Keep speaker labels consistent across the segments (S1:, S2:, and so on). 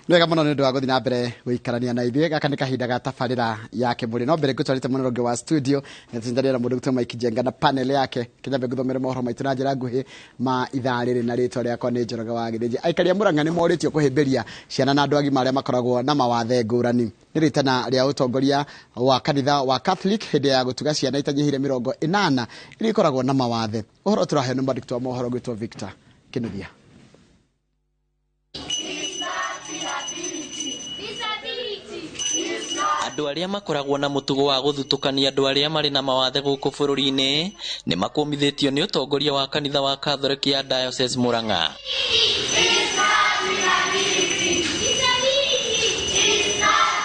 S1: Nwega muno ndu aguthi na mbere guikarania na ithuĩ gaka nĩ kahinda ga tabarĩra yake mũrĩ no mbere ngũtwarĩte mũno wa studio nĩtũcindanĩra mũndũ gũtuma ikijenga na panel yake kinyambe ngũthomere mohoro maitũ na njĩra nguhĩ ma ithaa rĩrĩ na rĩtwa rĩakwa nĩ Njoroge wa Gĩthĩnji. Aikari a Mũrang'a nĩ morĩtio kũhĩmbĩria ciana na andũ agima arĩa makoragwo na mawathe ngũrani. Nĩ rĩtana rĩa ũtongoria wa kanitha wa Catholic hĩndĩ ya gũtuga ciana itanyihĩire 80 iria ikoragwo na mawathe. Ũhoro tũraheo nĩ mwandĩki wa mohoro gwĩtwo Victor Kĩnuthia.
S2: Andũ arĩa makoragwo na mũtugo wa gũthutũkania andũ arĩa marĩ na mawathe gũkũ bũrũri-inĩ nĩ makũmithĩtio nĩ ũtongoria wa kanitha wa Catholic ya Diocese Mũrang'a.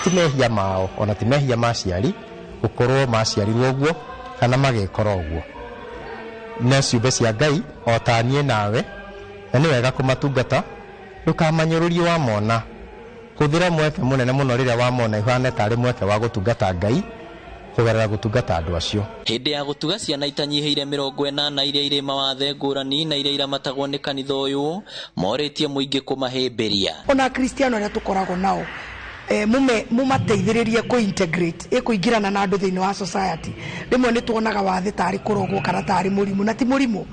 S3: Timehia mao ona timehia maciari gũkorwo maciarirwo ũguo kana magekora ũguo. Na ciũmbe cia Ngai o ta niĩ nawe na nĩ wega kũmatungata ndũkamanyũrũrie wa mona. Kuthira mweke munene muno riria wamona ihane tari mweke wa gutungata Ngai kugerera gutungata andu acio.
S2: Hĩndĩ ya gũtuga ciana itanyihĩire 80 iria irĩ mawathe ngũrani na iria iramatagwo nĩ kanitha ũyũ morĩtie mũingĩ kũmahĩmbĩria.
S4: Ona Kristiano arĩa tũkoragwo nao mumateithĩrĩrie kũintegrate kũingĩrana na andũ thĩinĩ wa society. Rĩmwe nĩ tuonaga wathe tarĩ kũrogwo kana tarĩ mũrimũ na ti mũrimũ.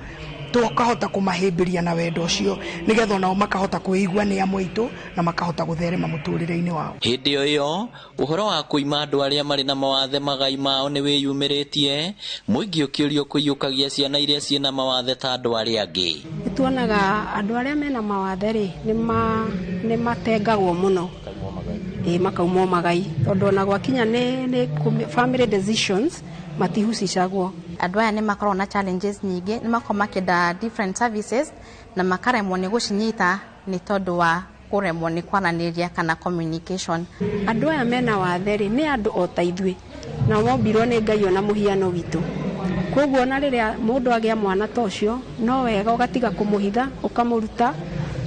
S4: Tukahota kumahĩmbĩria na wendo ũcio nigetha onao makahota kwĩigua nĩ amwe aitũ na makahota gũtherema mũtũrĩre-inĩ wao.
S2: Hĩndĩ ĩyo ũhoro wa kũima andũ arĩa marĩ na mawathe magai mao nĩ wĩyumĩrĩtie mũingĩ ũkĩũrio kũiyũkagia ciana iria ciĩna mawathe ta andũ arĩa angĩ.
S5: Nĩtuonaga andũ arĩa mena mawathe rĩ nĩ matengagwo mũno makaumwo magai tondũ ona gwakinya nĩ family decisions matihucicagwo.
S6: Andũ aya nĩ makoragwo na challenges nyingĩ, nĩ makoragwo makĩenda different services na makaremwo nĩ gũcinyita nĩ tondũ wa kũremwo nĩ kwaranĩria kana communication.
S5: Andũ aya mena wathe rĩ nĩ andũ o ta ithuĩ na mombirwo nĩ Ngai ona mũhiano witũ. Koguo na rĩrĩa mũndũ agĩa mwana ta ũcio no wega ũgatiga kũmũhitha ũkamũruta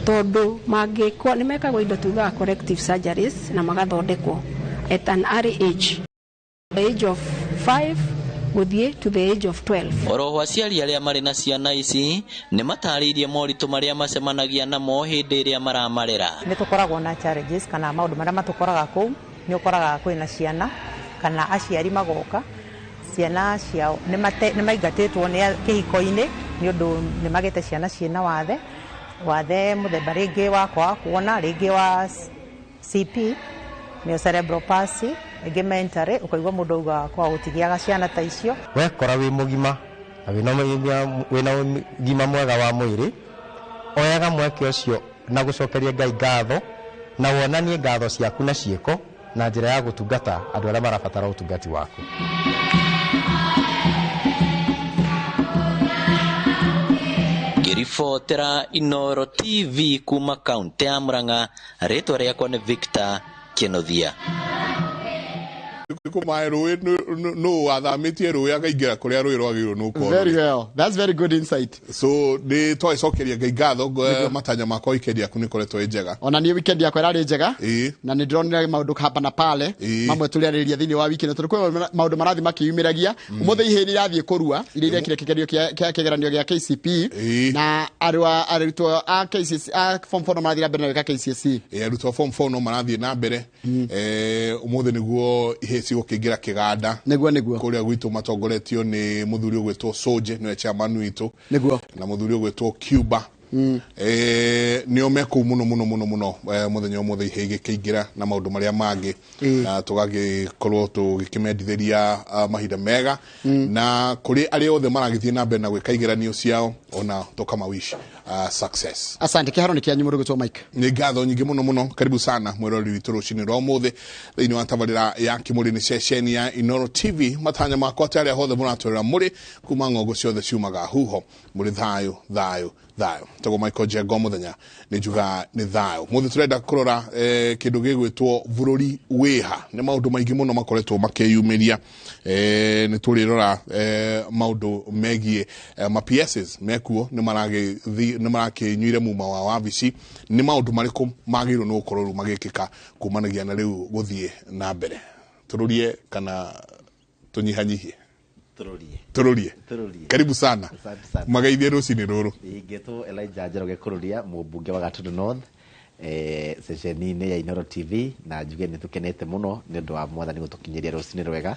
S5: tondũ mangĩkwo nĩ mekagwo indo tugaga corrective surgeries na magathondekwo at an early age, the age of 5 gũthiĩ to the age of 12.
S2: Oroho aciari arĩa marĩ na ciana ici nĩ matarĩirie moritũ marĩa macemanagia namo hĩndĩ ĩrĩa maramarera.
S7: Nĩ tũkoragwo na challenges kana maũndũ marĩa matũkoraga kũu, nĩ ũkoraga kwĩna ciana kana aciari magoka ciana ciao nĩ maingatĩtwo nĩ kĩhiko-inĩ nĩ ũndũ nĩ magĩte ciana ciĩna wathe mũthemba rĩngĩ wa kwaga kuona, rĩngĩ wa CP nĩ cerebral palsy, rĩngĩ mentally ũkaigua mũndũ auga kwa gũtigiaga ciana ta icio.
S3: Wekora wĩ mũgima na wĩna ũgima mwega wa mwĩrĩ oyaga mweke ũcio na gũcokeria Ngai ngatho na wonanie ngatho ciaku na ciĩko na njĩra ya gũtungata andũ arĩa marabatara ũtungati waku.
S2: Ngĩribotera iNooro TV kuma kaunti ya Mũrang'a, rĩtwa rĩakwa nĩ Victor Kĩnuthia.
S1: Very well. That's very good insight.
S8: So ni twacokeria Ngai ngatho matanya makwa weekend yaku nĩ koretwo njega.
S1: Ona ni weekend yakwa ĩrarĩ njega. Na nĩ ndĩronire maũndũ hapa na pale. Mamwe tũrĩarĩrĩria thĩinĩ wa weekend tondũ kwĩ maũndũ marathi makĩyumĩragia. Ũmũthĩ ihĩrĩ irathiĩ kũrua iria irekire kĩgerio kĩa kĩgeranio gĩa KCPE na arutwo a KCSE a form 4 marathiĩ na mbere na gwĩka KCSE.
S8: Arutwo form 4 no marathiĩ na mbere. Ũmũthĩ nĩguo ihĩci gũkĩingĩra kĩganda.
S1: Nĩguo
S8: kũrĩa gwitũ matongoretio nĩ mũthuri ũgwĩtwo Soje nĩwe chairman witũ. Na mũthuri ũgwĩtwo Cuba. Nĩo mekũu mũno mũthenya ũmũthĩ ihĩ igĩkĩingĩra na maũndũ marĩa mangĩ tũgagĩkorwo tũgĩkĩmendithĩria mahinda mega na kũrĩ arĩa othe maragĩthiĩ na mbere na gwĩka igeranio ciao ona tũkamawish success.
S1: Asante. Kĩharo nĩ kĩanyu mũndũ gwĩtwo Mike.
S8: Nĩ ngatho nyingĩ mũno karibu sana mwĩroreri witũ rũcinĩ rwa ũmũthĩ thĩinĩ wa tabarĩra ya Kĩmũrĩ nĩ session ya iNooro TV. Matanya makwa atĩ arĩa hothe mũratũrĩra mũrĩ kuma ng'ongo ciothe ciumaga huho mũrĩ thayũ. Togo Michael Jego mũthenya nĩ njuga nĩ thayũ. Mũthĩ tũrenda kũrora kĩndũ gĩgwĩtwo bũrũri wĩha. Nĩ maũndũ maingĩ mũno makoretwo makĩyumĩria. Nĩ tũrĩrora maũndũ megiĩ ma-PSs mekuo nĩ marakĩnyuire muma wa wabici. Nĩ maũndũ marĩkũ magĩrĩirwo nĩ gũkorwo rĩu magĩkĩka kumanagia na rĩu gũthiĩ na mbere. Tũrũrie kana tũnyihanyihie? Tururie. Karibu sana. Magaithie rũcinĩ rũrũ.
S9: Ingetwo Elijah Njoroge Kururia, mũmbunge wa Gatundu North. sesheni-inĩ ya iNooro TV na njuge nĩ tũkenete mũno nĩ ũndũ wa mwathani gũtũkinyĩria rũcinĩ rwega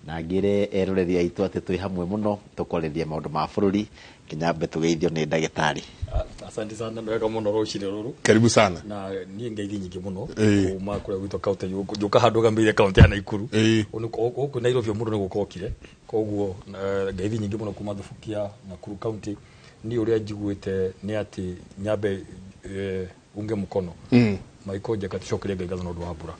S9: na ngĩre eroreri aitũ atĩ twĩ hamwe mũno tũkwarĩrĩria maũndũ ma bũrũri kinyambe tũgeithio nĩ ndagĩtarĩ.
S10: Asante sana nĩ wega mũno rũcinĩ rũrũ.
S8: Karibu sana.
S10: Na niĩ ngeithi nyingĩ mũno kuma kũrĩa gwitũ kaunti njũka handũ gamĩire kaunti ya Naikuru gũkũ Nairobi mũndũ nĩ gũkokire koguo ngeithi nyingĩ mũno kuma Thubukia Nakuru kaunti ni ũrĩa njiguĩte nĩ atĩ nyambe unge mkono maiko njaka tucokerie Ngai ngatho nĩ ũndũ wa mbura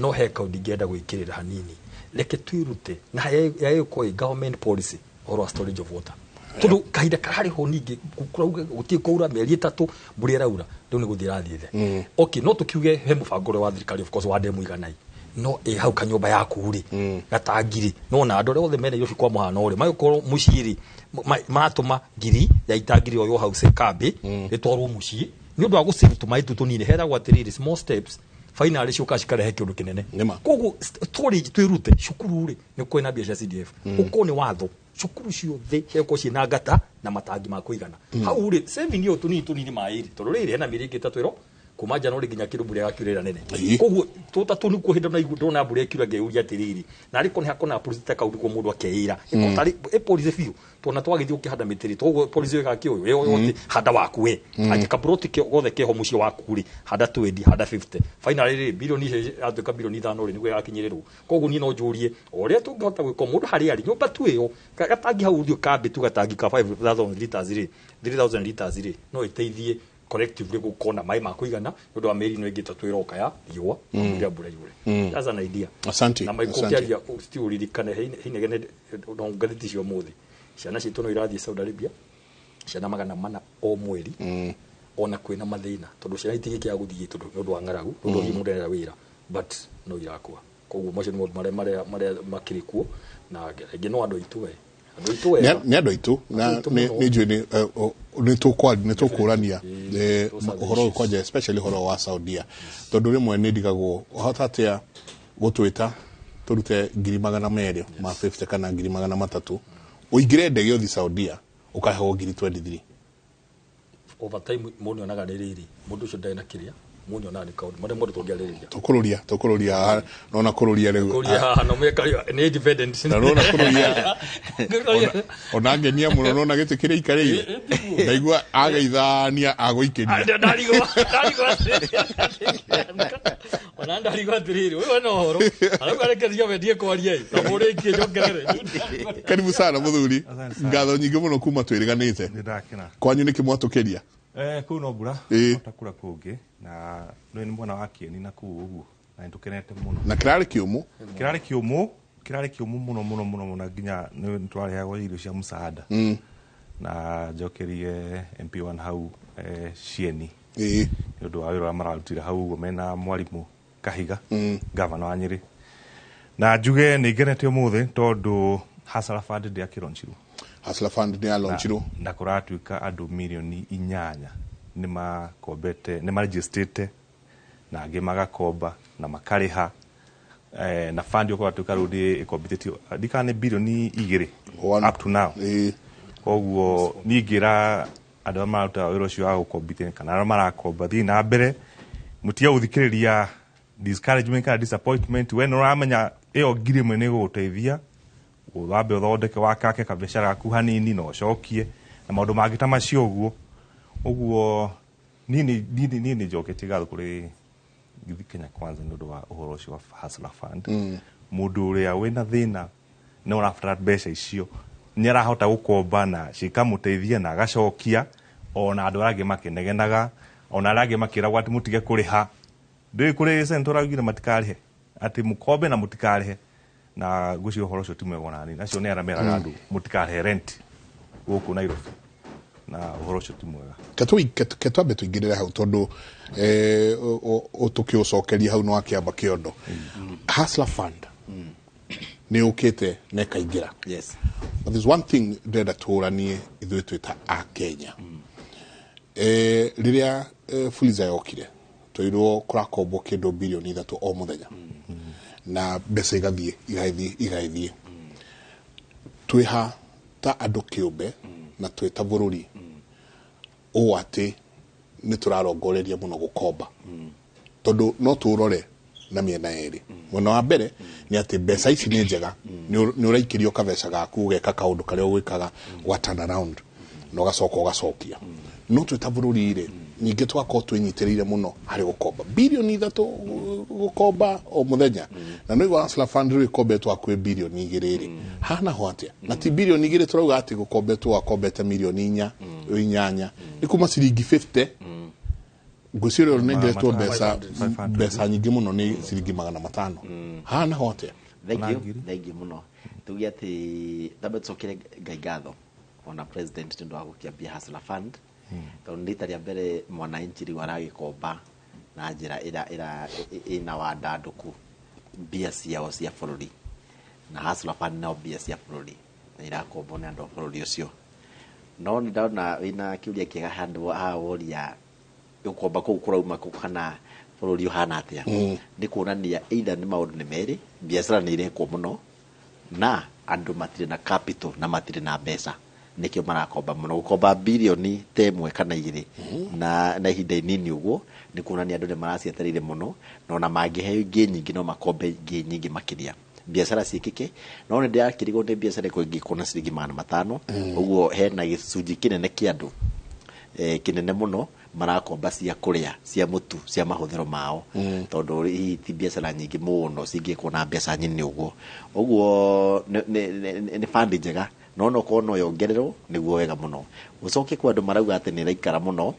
S10: no he kaunti ngĩenda gwĩkĩrĩra hanini reke twirute na yaĩkoi government policy or storage of water tondu kahinda kararĩ ho ningĩ gũtirĩ kwaura mĩeri 3 mbura ĩraura rĩu nĩ gũthiĩ rathiĩ the okay no tũkiuge he mũbango ũrĩa wa thirikari of course wa ndemu iganai no hau kanyũmba yaku rĩ gatangiri no na andũ othe mena irobi kwa mũhano rĩ magĩkorwo mũciĩ matũma ngiri ya itangiri o yo hau sekambe ĩtwarwo mũciĩ nĩ ũndũ wa gũsave tũmaĩ tũtũ nini heragwo atĩrĩrĩ small steps finally ciũka cikarehe kĩndũ kĩnene koguo storage twĩrute cukuru rĩ nĩ kwĩna mbia cia CDF ũko nĩ watho cukuru ciothe ciako ciĩna ngata na matangi ma kũigana hau rĩ saving yo tũnini maĩ tondũ rĩrĩ hena mĩeri 3 ĩro kuma Januari nginya kĩndũ mbura yakiurĩra nene koguo tũtatũ nĩ kuo hĩndĩ na igũrũ ndona mbura yakiura ngeuria atĩrĩrĩ na rĩko nĩ hakona police kaundu kwa mũndũ akeira ĩkotari police biũ tona twagĩthiĩ ũkĩhanda mĩtĩrĩ toguo police yo gakĩoyo yote handa waku we angĩka broti gothe kĩho mũciĩ waku rĩ handa 20 handa 50 finally rĩ bilioni atuĩka bilioni 5 rĩ nĩguo yakinyĩrĩrwo koguo niĩ no njũrie ũrĩa tũngĩhota gwĩka mũndũ harĩa arĩ nyũmba tu ĩyo gatangi hau ũthiũ kambe tu gatangi ka 5000 liters rĩ 3000 liters rĩ no ĩteithie collectively gukona mai ma kuigana ndio wa meri no igita twiroka ya riwa ndia mbura yure as an idea
S8: asante
S10: na mai kokiaria stiuririkane hinegene no ngathiti cio muthi ciana citu no irathie Saudi Arabia ciana magana mana o mweri ona kwina mathina tondu ciana itigĩkia guthie tondu ndio wa ngaragu ndio ni murera wira but no irakua koguo macio ni maria makirikuo na ngi no andu itu we
S8: nĩ andũ aitũ na nĩ njũĩ nĩ tũkũrania ũhoro ũkwanja especially ũhoro wa Saudia tondũ rĩmwe nĩ ndigagwo ũhota atĩa gũtwĩta tũrute 200,000 ma 50 kana 300,000 ũingĩre ndege ũthiĩ Saudia ũkaheo 23
S10: over time mũnyo naga nĩ rĩrĩ mũndũ ũcio ndarĩ na kĩrĩa munyo nani kaundu mare mũndũ tũngĩarĩrĩria
S8: tũkũrũria nona kũrũria rĩu
S10: kũrũria haha no meka nĩ independent
S8: na nona kũrũria ona ngenia mũno nona gĩtĩ kĩrĩa ikarĩire ndaigua ageithania agũikĩria ona ndarigwa atĩrĩrĩ wewe no horo arabu arekeria wendie kwaria na mũrĩkie njongerere karibu sana mũthuri ngatho nyingĩ mũno kuma twĩrĩganĩte kwanyu nĩ kĩmwatũkĩria
S11: kuu no mbura otakura kũngĩ na nĩ mwana wa Kieni na kuu ũguo na nĩtũkenete mũno
S8: na kĩrarĩ
S11: kĩũmũ mũno nginya nĩ twareagwo irio cia mũsaada na njokerie MP1 hau Cieni nĩ ũndũ wa wĩra mararutire hau ũguo mena mwarimũ Kahiga gavana wa Nyĩrĩ na njuge nĩ ngenete ũmũthĩ tondũ Hustler Fund ndĩakĩronchirwo
S8: Hustler Fund nĩ alonchirwo
S11: na kũratuĩka andũ milioni 8 nĩ makombete nĩ maregistrate na angĩ magakomba na makarĩha na fund yo kũratuĩka rĩu nĩ ĩkombitĩtio ndikane bilioni 2 up to now koguo ningĩra andũ maruta wĩra ũcio wa gũkombithia kana arĩa marakomba thiĩ na mbere mũtia gũthikĩrĩria discouragement kana disappointment we nĩũramenya ĩyo ngiri ĩmwe nĩ ĩgũgũteithia wambe ũthondeke wakake kabiacara gaku hanini na ũcokie na maũndũ mangĩ ta macio ũguo niĩ nĩ njoketie ngatho kũrĩ Kenya Kwanza nĩ ũndũ wa ũhoro ũcio wa Hustler Fund mũndũ ũrĩa wĩna thĩna nĩ ũrabatara mbeca icio nĩ arahota gũkomba na cikamũteithia na agacokia ona andũ arĩa angĩ makĩnegenaga ona arĩa angĩ makĩragwo atĩ mũtige kũrĩha ndĩ kũrĩ central augire matikarĩhe atĩ mũkombe na mũtikarĩhe na gucio horo cio timwe nani nacio nĩ arameraga andũ mũtikarĩhe rent gũkũ Nairobi na horo cio timwega
S8: ketwambe tuingĩrĩre hau tondũ ũtũkĩũcokeria hau no akĩamba kĩondo Hustler Fund nĩ ũkĩte na ĩkaingĩra but there's one thing ndĩrenda tũranie ithuĩ twĩta a Kenya rĩrĩa Fuliza yokire twĩrwo kũrakombwo kĩndũ bilioni 3 o mũthenya na mbeca igaithiĩ twĩha ta andũ kĩũmbe na twĩta bũrũri ũũ atĩ nĩ tũrarongoreria mũno gũkomba tondũ no tũrore na mĩena yerĩ mwena wa mbere nĩ atĩ mbeca ici nĩ njega nĩ ũraikĩrio kabeca gaku ũgeka kaũndũ karĩa ũgwĩkaga gwa turn around na ũgacoka ũgacokia no twĩ ta bũrũri rĩ ningĩ twakorwo twĩnyitĩrĩire mũno harĩ gũkomba bilioni 3 gũkomba o mũthenya na no igwa Hustler Fund rĩ ikombetwo kwĩ bilioni 2 hana ho atĩa na ti bilioni 2 turauga atĩ gũkombetwo akombete milioni 4 nĩ kuma ciringi 50 ngwĩciria nĩ ngeretwo mbeca nyingĩ mũno nĩ ciringi 500 hana ho atĩa
S9: thengi mũno tuge atĩ tambe tũcokere Ngai ngatho ona president nĩ ndwa gũkĩambia Hustler Fund tondũ rita rĩa mbere mwananchi rĩu aragĩkomba na njĩra ĩna wandandũku mbia ciao cia bũrũri na Hustler Fund no mbia cia bũrũri na irakombwo nĩ andũ a bũrũri ũcio no nĩ ndona wĩna kĩũria kĩega handũ ha woria gũkomba kũu kũrauma kana bũrũri ũhana atĩa nĩ kuonania either nĩ maũndũ nĩ merĩ biacara nĩ irekwo mũno na andũ matirĩ na capital na matirĩ na mbeca nikio marakomba muno gukomba bilioni temwe kana 2 na ihinda inini uguo ni kuonania andu ni maracietereire muno no na mangiheo ingi nyingi no makombe ingi nyingi makiria biacara ciikike no ni ndiakirigwo ni biacara iko na ciringi 500 uguo hena gicunji kinene kia andu kinene muno marakomba cia kuria cia mutu cia mahuthiro mao tondu ti biacara nyingi muno cingikwo na mbeca nyinyi uguo ni fund njega no kono yongererwo niguo wega muno ucoke kwa andu marauga ati ni raikara muno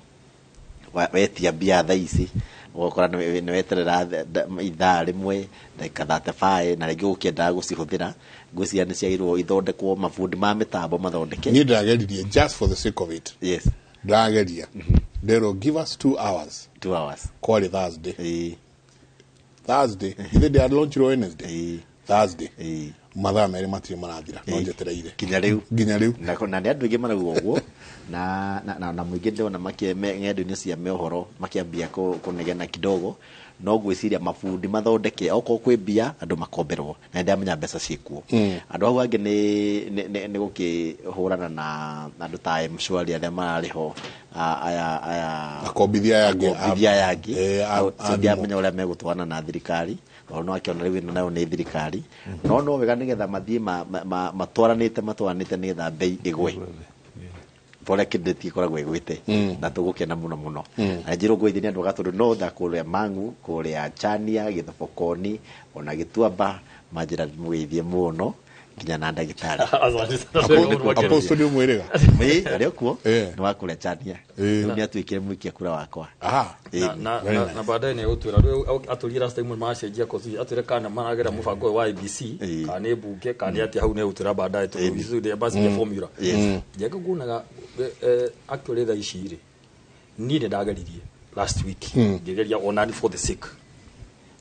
S9: wetia bia tha ici ugakora ni weterera ithaa rimwe ndagika 35 na rĩngĩ ũkĩendaga gũcihuthĩra ngwĩciria nĩ ciagĩrĩrwo ithondekwo mabundi ma mĩtambo mathondeke
S8: ni ndageririe just for the sake of it
S9: yes
S8: ndageria they will give us 2 hours call it Thursday Thursday they are launch Wednesday Thursday mathaa merĩ matirĩ marathira no njetereire
S9: kinya riu na nĩ andũ aingĩ marauga ũguo na mũingĩ ndĩrona ng'endo-inĩ cia mĩohoro makĩambia kũnegena kidogo no gwĩciria mabundi mathondeke okorwo kwĩ mbia andũ makomberwo na ndamenya mbeca ciĩkuo andũ hau angĩ nĩ gũkĩhũrana na andũ ta mshwari arĩa mararĩho aya
S8: akombithia
S9: yangi ndiamenya ũrĩa megũtwarana na thirikari no akiona rĩu nayo nĩ thirikari no wega nĩgetha mathiĩ matwaranĩte nĩgetha bei ĩgwe pole kideti koragwo igwite na tugukena muno na njiro gweithia andu gatundu no tha kuria mangu kuria chania githobokoni ona gituamba majira mwithie muno kinya na ndagitari
S8: apostoli mwirega
S9: ari okuo ni wakuria chania ni atuikire mwikia kura wakwa
S10: na baadaye ni utwira atulira last time macenjia kozi atwira kana maragera mubango wa IBC kana bunge kana ati hau ne utwira baadaye tu izude basi ya formula jega kunaga actually tha ici ri ni ndagaririe last week ngereria onani for the sick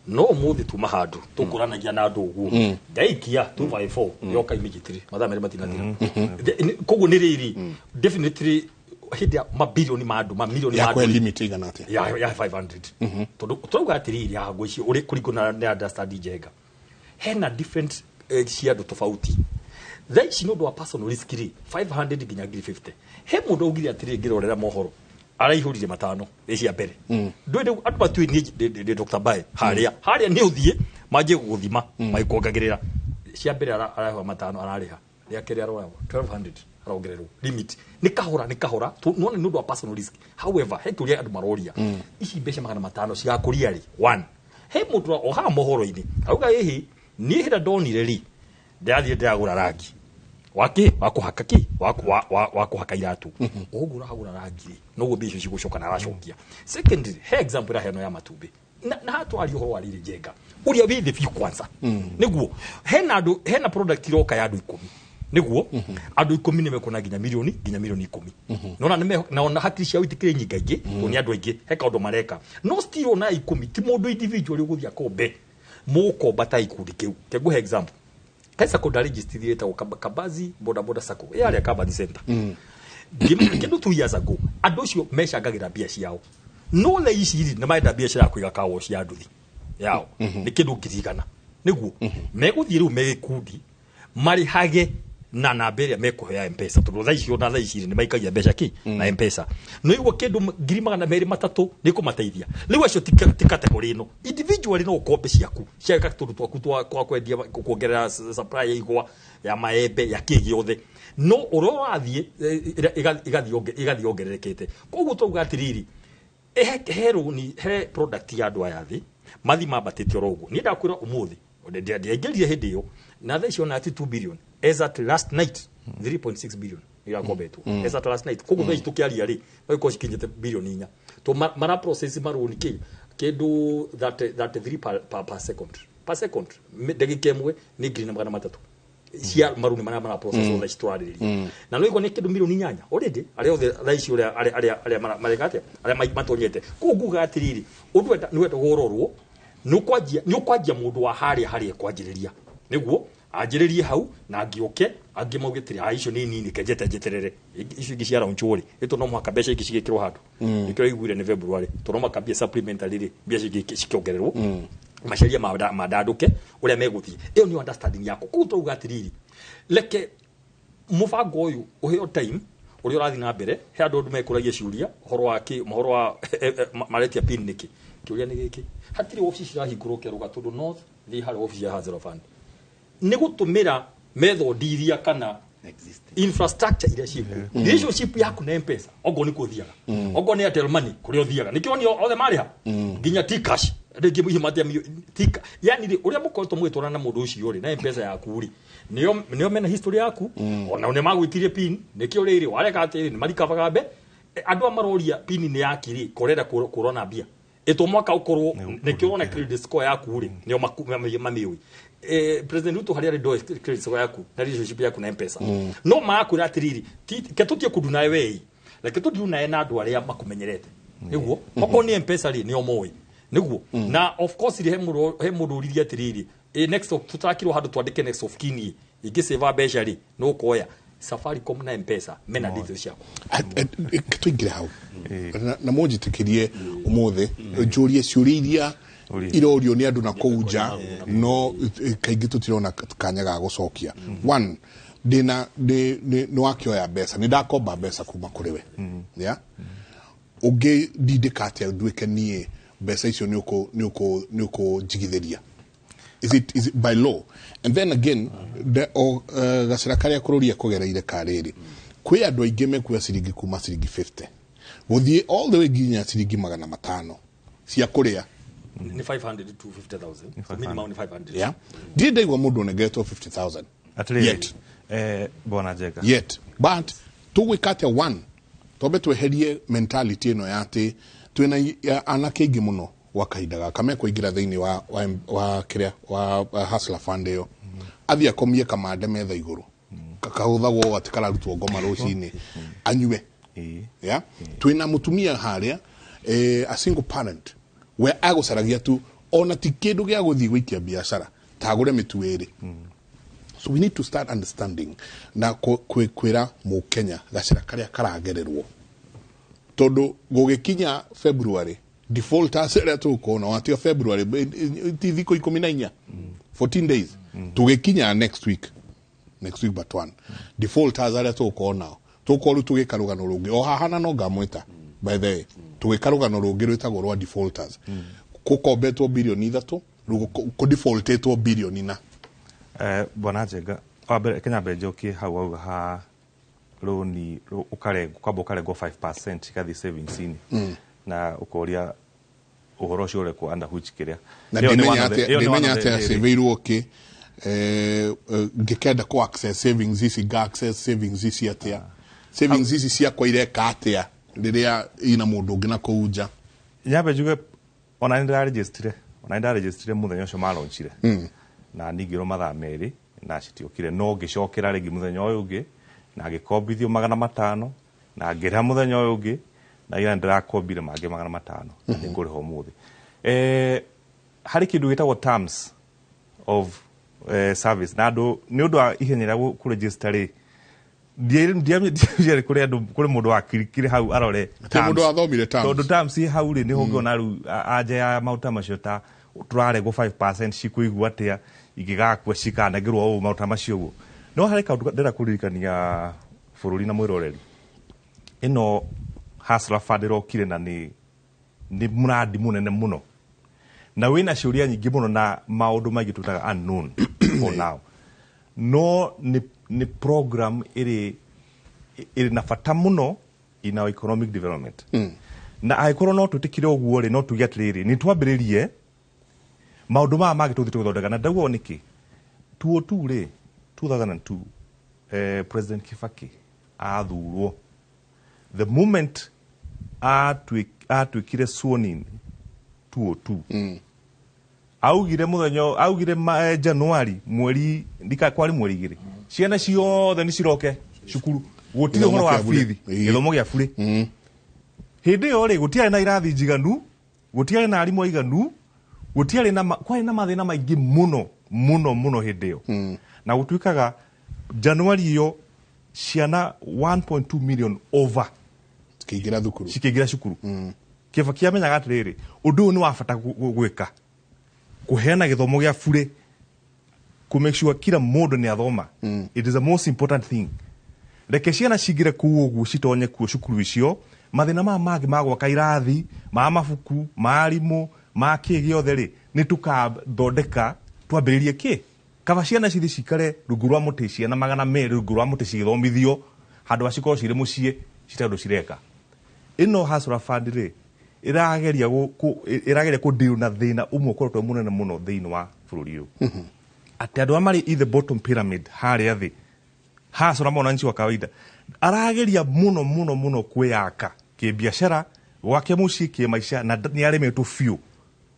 S10: no muthi tuma handu tukuranagia na andu uguo ndaikia 254 yoka immediately mathaa mere matinathira koguo ni riri definitely hidi mabilioni ma andu mamilioni ma
S8: andu ya limit igana ate
S10: ya 500 tondu turuga atiriri ya gwici uri kurigona na understand jega hena different cia andu tofauti they should know personal risk 500 ginya 50 he mundu ugiri atiri ngirorera mohoro araihurire matano cia mbere ndwende andu batui ni Dr. Bae haria ni uthie maje guthima maikongagirira cia mbere araho matano arariha ria kiri arora 1200 arongererwo limit ni kahora none nundu wa personal risk however he turia andu maroria ici mbeca 500 cia kuria ri 1 he mundu oha mohoro-ini auga hihi ni hira donire ri ndathie ndagura rangi wakuhaka wakuhaka iratu ogura hagura rangi no go bisho cigucoka na aracokia secondly he example ra heno ya matumbi na hatwari ho warire jenga uria withi fi kwanza niguo hena product iroka ya andu 10 niguo andu 10 nimekona ginya milioni 10 nona naona hakiri cia witikire nyingaingi ni andu aingi he kaundu mareka no still na 10 ti mundu individual uguthia kombe mukomba ta ikundi kiu teguhe example kaisa ko register ta kabazi boda sako yale ya Kabazi center kindu 2 years ago andu cio mechangagira bia ciao no le ici na maida bia cia kuiga kawo cia nduthi yao ni kindu kirigana niguo meguthie ru megikundi mari hage na namba ĩrĩa mekuhea M-Pesa tondũ thaa icio na thaa ici nĩ maikagia mbeca na M-Pesa no igwo kĩndũ 200,000 nĩ kũmateithia rĩu acio ti category ĩno individually no ũkombe ciaku ciaka tũndũ twaku twa kwendia kuongerera supply ya igwa ya maembe ya kĩ gĩothe no ũrathiĩ igathiĩ ongererekete koguo twauga atĩrĩrĩ he product ya andũ aya thĩ mathi mambatĩte oro ũguo niĩ ndakwĩra ũmũthĩ ndiaingĩrire hĩndĩ ĩyo na thaa icio na 2 billion as at last night 3.6 billion irakombetwo as at last night koguo thaa ici tũkĩaria rĩ no ikorwo cikinyĩte billion 4 to mara process marũni kĩndũ 33 per second ndagĩka ĩmwe nĩ ngiri na 300 cia maruni mara process all this twarĩrĩria na no igwa nĩ kĩndũ milioni 8 already arĩa othe thaa ici arĩa maregate arĩa matonyete kuguga atĩrĩrĩ ũndũ nĩ wenda gũrorwo nĩ ũkwanjia mũndũ wa harĩa kwanjĩrĩria nĩguo anjĩrĩrie hau na ngĩoke angĩ maugĩtĩre icio nĩ nini njeterere icio ingĩ cia round wori ĩto no mũhaka mbeca ingĩ cigĩkĩrwo handũ nĩkĩo iguire nĩ February to no makambia supplementary rĩ mbeca ingĩ cikiongererwo maciaria mandandũke ũrĩa megũthiĩ ĩyo nĩ understanding yako kũu tũuga atĩrĩrĩ leke mũbango ũyũ ũheo time ũrĩa ũrathiĩ na mbere he andũ mekũragia ciũria ũhoro wa maretia pin nĩkĩ kĩũria nĩ gĩkĩ hatirĩ office cirahingũrwo kĩaruga tondũ north thĩ harĩ office ya Hazard Fund nĩ gũtũmĩra method iria kana infrastructure iria ciĩkuo relationship yaku na M-Pesa ogo nĩ kũthiaga ogo nĩ Airtel Money kũrĩa ũthiaga nĩkĩo ni othe marĩha nginya T-Cash ndĩngĩ mũhimatia tika yani ũrĩa mũkoretwo mũgĩtwarana na mũndũ ũcio rĩ na M-Pesa yaku rĩ nĩo mena history yaku ona nĩ magwĩtirie pin nĩkĩo rĩrĩ wareka atĩ nĩ marikabaga mbe andũ amaroria pin nĩ yakiri korera korona mbia eto mwaka ukorwo nĩkĩo ona credit score yaku rĩ nĩo mamĩũi president Ruto harĩa ndo credit score yaku na relationship yaku na M-Pesa no makwĩra atĩrĩrĩ ketũtie kũndu nawe wei na ketũthiĩ nawe na andũ arĩa makumenyerete nĩguo okorwo nĩ M-Pesa rĩ nĩo moĩ nĩguo na of course he mũndũ ũririe atĩrĩrĩ next of tutakirwo handũ twandĩke next of kin ingĩ save mbeca rĩ no kuoya Safaricom na M-Pesa mena details ciako
S8: tũingĩre hau na mũnjĩtĩkĩrie ũmũthĩ njũrie ciũria iria irorio nĩ andũ na kũu nja no kaingĩ tũtirona kanya ga gũcokia one nĩ wakĩoya mbeca nĩ ndakomba mbeca kuma kũrĩ we ũngĩ ndindĩka atĩa nduĩke niĩ mbeca icio nĩ ũkũnjigithĩria is it by law and then again gacĩra karĩa kũrũria kũgereire karĩrĩ kwĩ andũ aingĩ mekuoya ciringi kuma ciringi 50 gũthiĩ all the way nginya ciringi 500 cia kũrĩa
S10: ni 500 to 50,000 minimum ni 500
S8: yeah did they want mũndũ negetwo 50,000
S11: at least bona njega
S8: yet but tũgwĩkate one tobe tweherie mentality ĩno ya atĩ twĩna anake aingĩ mũno wa kahinda gaka mekũingĩra thĩinĩ wa kĩrĩa wa Hustler Fund ĩyo athiĩ akomie kamande metha igũrũ kahũthagwo atĩ kararutwo ngoma rũcinĩ anyue yeah twĩna mũtumia harĩa a single parent we agũcaragia tu ona ti kĩndũ gĩa gũthiĩ gũikia biacara tagũre mĩtu ĩrĩ so we need to start understanding na kwĩra mũkenya gacĩra karĩa karagererwo tondũ gũgĩkinya February defaulters rĩa tũkona watio February ti thikũ 14 14 days tũgĩkinya next week but one defaulters rĩa tũkona tũkoru tũgĩkarũgano rũngĩ o hahana no ngamwĩta by the way tũgĩkarũgano rũngĩ rwĩtagwo rwa defaulters kũkombetwo bilioni 3 kũ defaultetwo bilioni 4
S11: bona njega wambere Kenya benjokie hau auga ha roni kwamba ũkarengwo 5% gathi savings ini na ukoria uhoro ucio urekwo under which kiria
S8: na ndimenya atĩa seveirwo ki ngĩkenda ku access savings ici ga access savings ici atĩa savings ici ciakwa ireka atĩa rĩrĩa ina mũndũ ũngĩ na kũu nja
S11: nyambe njuge ona nĩ ndaregistrire mũthenya ũcio malaunchire na ningĩrwo mathaa merĩ na citiokire no ngĩcokera rĩngĩ mũthenya ũyũ ũngĩ na ngĩkombithio 500 na ngĩrĩha mũthenya ũyũ ũngĩ na ira ndĩrakombire mangĩ 500 nĩ ngũrĩha ũmũthĩ harĩ kĩndũ gĩtagwo terms of service na andũ nĩ ũndũ wa ihenya rĩa kũregister rĩ ndiamĩndĩ kũrĩ mũndũ wakirikire hau arore
S8: mũndũ athomire terms
S11: tondũ terms hau rĩ nĩho ngĩona rĩu anja ya maũta macio ta tũraregwo 5% cikũigua atĩa ingĩgakua cikanagĩrwo ũũ maũta macio ũguo no harä kaundu ndĩra kũririkania bũrũri na mwĩroreri ĩno Hustler Fund ĩrokire na nĩ mũrandi mũnene mũno na wĩna ciũria nyingĩ mũno na maũndũ maingĩ tũtaga unknown for now no nĩ program ĩrĩ na bata mũno in our economic development na angĩkorwo no twĩtĩkire ũguo rĩ no tuge atĩrĩrĩ nĩ twambĩrĩrie maũndũ maya mangĩ tũthiĩ tũgĩthondeka na ndauga nĩkĩ 2002 rĩ 2002 President Kibaki athurwo the moment atuĩkire sworn in 2002 augire Januari mweri kwari mweri 2 ciana ciothe nĩ ciroke cukuru gũtirĩ ũhoro wa bithi gĩthomo gĩa bure hĩndĩ ĩyo rĩ gũtiarĩ na irathi njiganu gũtiarĩ na arimũ aiganu gũtiarĩ na kwarĩ na mathĩna maingĩ mũno hĩndĩ ĩyo na gũtuĩkaga Januari iyo ciana 1.2 million over cikĩingĩra cukuru Kibaki amenyaga atĩrĩrĩ ũndũ ũyũ nĩ wa bata gwĩka kũheana gĩthomo gĩa bure ku make sure kila mũndũ nĩ athoma it is the most important thing reke ciana cingĩre kũu ũguo citonye kuo cukuru icio mathĩna mangĩ ma gwaka irathi ma mabuku ma arimũ ma kĩ gĩothe rĩ nĩ tũkathondeka twambĩrĩrie kĩ kaba ciana cithi cikare rungu rwa mũtĩ ciana 200 rungu rwa mũtĩ cigĩthomithio handũ acikorwo cirĩ mũciĩ citarĩ cireka ĩno Hustler Fund rĩ ĩrageria kũdeal na thĩna ũmwe ũkoretwo mũnene mũno thĩinĩ wa bũrũri ũyũ atĩ andũ marĩ in the bottom pyramid harĩa thĩ hustler mwananchi wa kawaida arageria mũno kwĩyaka kĩbiacara gwake mũciĩ kĩmaica na nĩ aremetwo biũ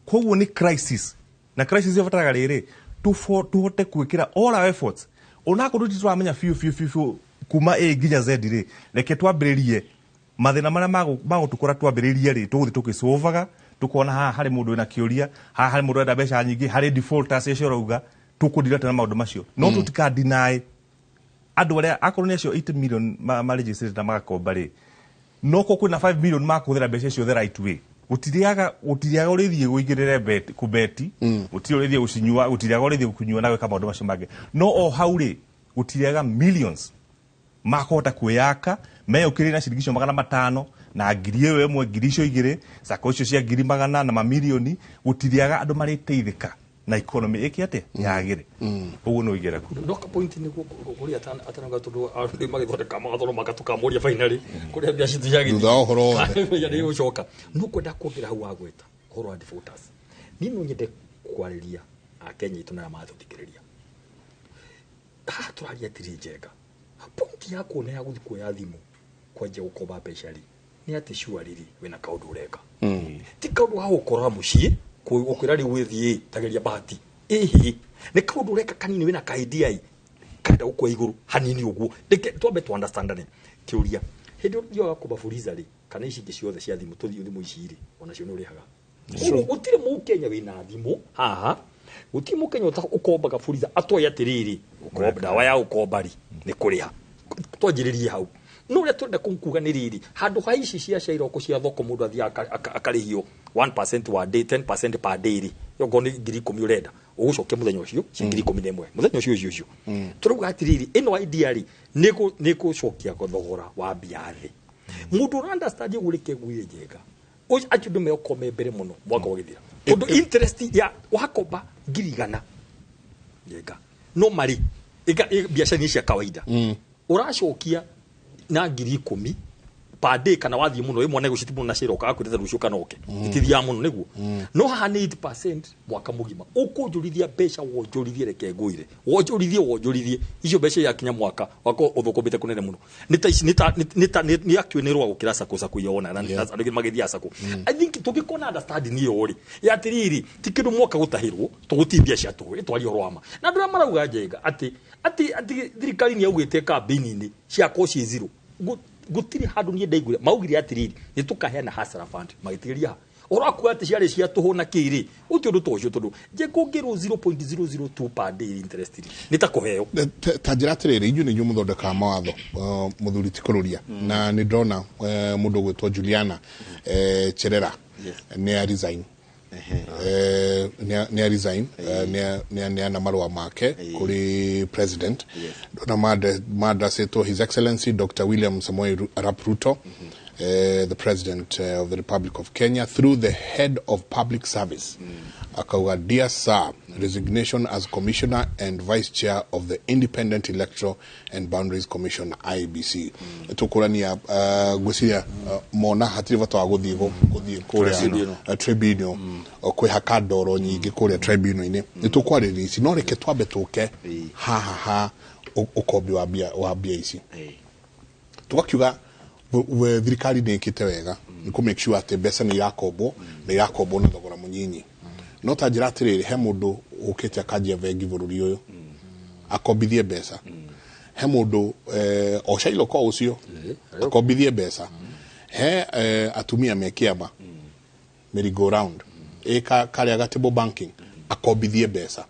S11: koguo nĩ crisis na crisis ĩbataraga rĩrĩ tuhote gwĩkĩra all our efforts onakorwo tũramenya biũ kuma A nginya Z rĩ reke twambĩrĩrie mathĩna marĩa magũtũkora twambĩrĩrie rĩ tũgũthiĩ tũgĩsolvaga tukona haha harĩ mũndũ wĩna kĩũria haha harĩ mũndũ wenda mbeca nyingĩ harĩ defaulters acio rauga tũkũdirata na maũndũ macio no tũtikadeny andũ arĩa akorwo nĩ acio 8 million ma-registered na magakomba rĩ no ko kwĩna 5 million makũhũthĩra mbeca icio the right way gũtiriaga ũrĩthiĩ ũigĩrĩre kubeti gũtiri ũrĩthiĩ gũcinyua gũtiriaga ũrĩthiĩ gũkunyua na gwĩka maũndũ macio mangĩ no o hau rĩ gũtiriaga millions makahota kwĩyaka meyũkĩrĩre na ciringi 500 na ngiri ĩyo ĩmwe ngiri icio igĩrĩ sako icio cia ngiri 100 na mamilioni gũtiriaga andũ marĩteithĩka na economy ĩkĩate yagĩre ũguo no igera ku
S10: no ka point ni kuri atanaga tundu ari magithondeka magathoro magatukamoria finally kuri bia citiyagi
S8: thutha ũhoro
S10: ya nĩ ũcoka no kwenda kuongerera hau wa gweta ũhoro wa defaulters ni no nyende kwarĩria Akenya itu na mathuthikĩrĩria turaria tiri njega point ya kuona ya guthi kuoya thimũ kwanje gũkomba mbeca rĩ nĩ atĩ shuariri wena kaũndũ ũreka ti kaũndũ ha gũkora mũciĩ kwĩra rĩ wĩthiĩ tageria bahati nĩ kaũndũ ũreka kanini wĩna ka idea kaenda gũkwa igũrũ hanini ũguo reke twambe tu understanding kĩũria hĩndĩ ĩyo gakomba Fuliza rĩ kana ici ingĩ ciothe cia thimũ tũthiĩ thimũ ici rĩ onacio nĩ ũrĩhaga gũtirĩ mũkenya wĩna thimũ haha gũtirĩ mũkenya ũkombaga Fuliza atoya atĩrĩrĩ ũkomba dawa ya ũkomba rĩ nĩ kũrĩha twanjĩrĩrie hau no ũrĩa twenda kuga nĩ rĩrĩ handũ ha ici cia cairoko cia thoko mũndũ athiĩ akarĩhio 1% wa day 10% per day rĩ yogo nĩ 10,000 ũrenda ũgũcokia mũthenya ũcio ci 11,000 mũthenya ũcio tũrauga atĩrĩrĩ ĩno idea rĩ nĩ gũcokia thogora wa biathi mũndũ ũra understand ũgũrĩke gwire njega ũcio achundo meokome mbere mũno mwaka ũgĩthira tondũ interest ya wakomba 100,000 njega no mari biacara cia kawaida ũracokia na 10,000 per day kana wathi muno imwe nego citimu na ciro ka kwireta rucio kana oke itithia muno niguo no haha ni 8% mwaka mugima ukunjurithia mbeca wonjurithie reke nguire wonjurithie icio mbeca ya kinya mwaka wako uthukumite kunene muno ni akionirwa gukira sako yona na andũ magithia sako I think tugikona understand ni yori ya tiriri tikindu mwaka gutahirwo tugutithia cia tu twari orwama na ndura marauga njega ati thirikari ni augite campaign-ini cia koci zero gutiri handu nie ndaigure maugire atiriri ni tukaheana Hustler Fund magitiria orakuwa ati ciare cia tuhuna kiri uti undu tocio tondu je kungirwo 0.002 per day interest ni ta kuheo
S8: tanjira atiriri inyu ni nyu muthondeka mawatho muthuri tikururia na ni ndona mundu gwitwa Juliana Cherera ni resign ni resign ni ana marua make kuri president na mada seto His Excellency Dr. William Samoei Arap Ruto, the President of the Republic of Kenya, through the head of public service, akauga, dear sir, resignation as commissioner and vice chair of the Independent Electoral and Boundaries Commission IEBC. Tukurania gwiciria mona hatiri vatwa guthie kuria tribunal kwi hakadoro nyingi kuria tribunal ini nitukwariri ici no reke twambe tuke ha ukombi wa bia ici tugakiuga thirikari nikite wega ni ku make sure ati mbeca ni irakombo na thogora munyinyi no ta njira atiriri he mundu ukite akajia vengi bururi uyu akombithie mbeca he mundu oshailo ko ucio akombithie mbeca he atumia mekiama merry go round karia gatable banking akombithie mbeca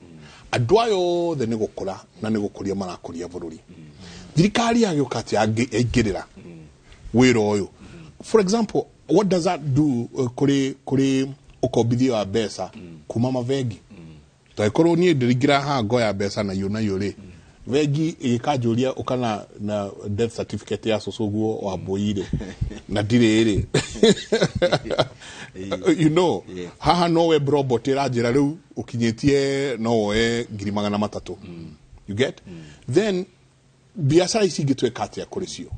S8: andu ayo the ni gukura na ni gukuria marakuria bururi thirikari yagiuka ati aingirira wira uyu. For example, what does that do kuri ukombithio wa mbeca kuma mavengi taikorwo nie ndirigira ha ngoya mbeca na yuri vengi igikanjuria ukana na death certificate ya sosoguo wa boire na direre you know haha nowe robot irajira riu ukinyetie nowe 300,000 you get then biashara isigitwe kati ya kurisio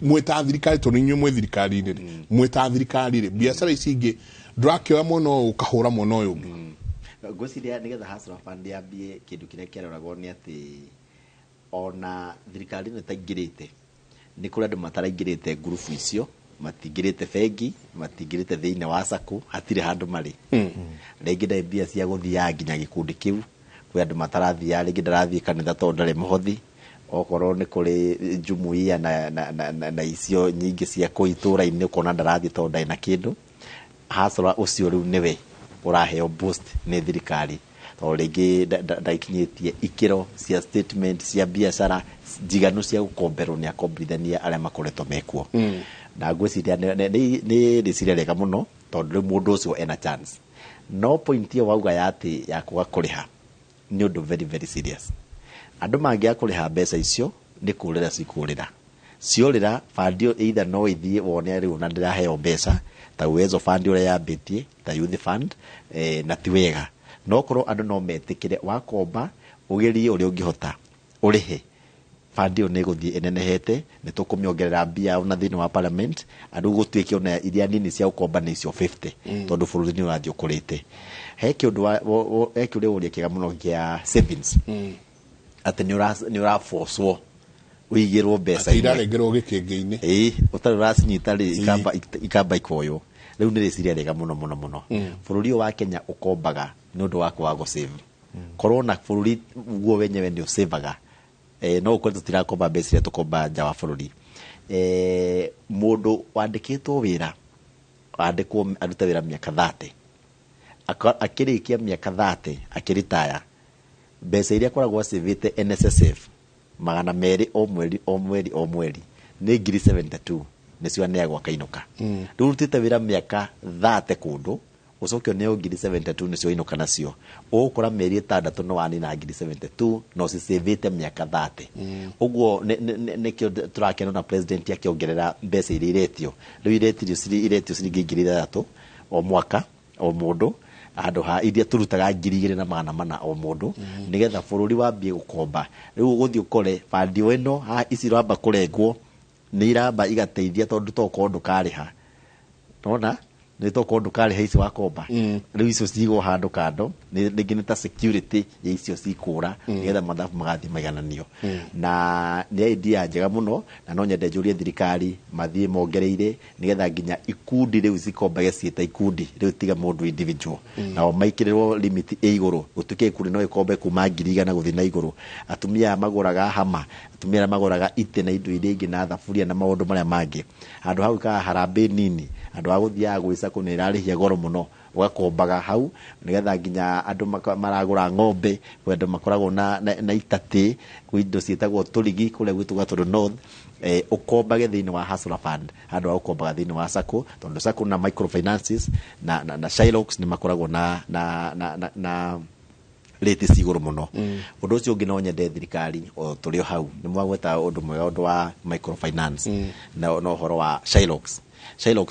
S8: mweta thirikari to ninyo mwe thirikari ri mweta thirikari ri biashara icingi ndrakioya muno ukahura muno uyu
S9: gwiciria nigetha hasra fund yambie kindu kiria kiroragwo ni ati ona thirikari ni taingirite ni kuri andu mataraingirite group icio matingirite bengi matingirite thiine wa sako hatire handu mari ringi nda mbia cia guthia nginya gikundi kiu kuri andu matarathia ringi ndarathie kanitha to ndare muhothi okorwo ni kuri jumuiya na icio nyingi cia kuitura-ini ukona ndarathie to ndai na kindu hasra ucio riu niwe uraheo boost ni thirikari to ringi ndaikinyitie ikiro cia statement cia biashara jiganu cia gukomberwo ni akombithania aria makoretwo mekuo na gwiciria ni riciria rega muno tondu mundu ucio ena chance no point yo wauga yati ya kuga kuriha ni undu very very serious andu mangia kuriha mbeca icio ni kurira cikurira ciorira fandio either no ithie wone riu na ndiraheo mbeca ta uwezo fund uria yambitie ta youth fund na ti wega no korwo andu no metikire wakomba ugerie uria ungihota urihe fund yo neguthie enenehete ni tukumiongerera mbia na thini wa parliament andu gutwike ona iria nini cia ukomba ni icio 50 tondu bururi ni urathio kurite he kiundu uri uria kiga muno kia savings ati ni ura force uigirwo mbeca
S8: irarengerwo gikingi-ini
S9: utari uracinyita ri ikamba ikoyo riu ni riciria rega muno bururi wa Kenya ukombaga ni undu wa kwago save korona bururi guo wenyewe ndio saveaga no uko tutirakomba mbeca ria tukomba nja wa bururi mundu wandikitwo wira andikwo aruta wira miaka 30 akirikia miaka 30 akiritaya mbeca iria koragwo savete NSSF magana meri o mweri ni 72 nicio neagwa kainuka riu rutite wira miaka 30 kundu ucokio ne 72 nicio inuka nacio ukora meri 6 no wani na 72 no si savete miaka 30 uguo nikio turakena na president yakiongerera mbeca iria iretio riu iretio ciringi 3 o mwaka o mundu andu ha iria turutaga 2,400 o mundu nigetha bururi wambie gukomba riu guthii ukore fandio eno ha ici ramba kurengwo ni iramba igateithia tondu to kondu kariha tona ni to kondu kariha ici wakomba riu icio cigo handu kando ni ringi ta security ya icio cikura nigetha mathabu magathi maigananio na ni idea njega muno na no nyende njurie thirikari mathie mongereire nigetha nginya ikundi riu cikombage ciita ikundi riu tiga mundu individual na maikirwo limit iguru utuke ikundi no ikombe kuma 100 guthi na iguru atumia maguraga hama atumia maguraga ite na indo iria ingi na thaburia na maundu maria mangi andu hau ka harambe nini andu aguthia gwisa kunirarihia goro muno ugakombaga hau nigetha nginya andu maragura ng'ombe wendo makoragwo na itate indo cietagwo turigi kule gwitu gaturu north ukombage thiini wa hustler fund handu wa ukombaga thiini wa sacco tondu sacco na microfinances na Shylocks ni makoragwo na rate siguru muno undu ucio ungi no nyende thirikari o turio hau ni mwagweta undu mwega undu wa microfinance na horo wa Shylocks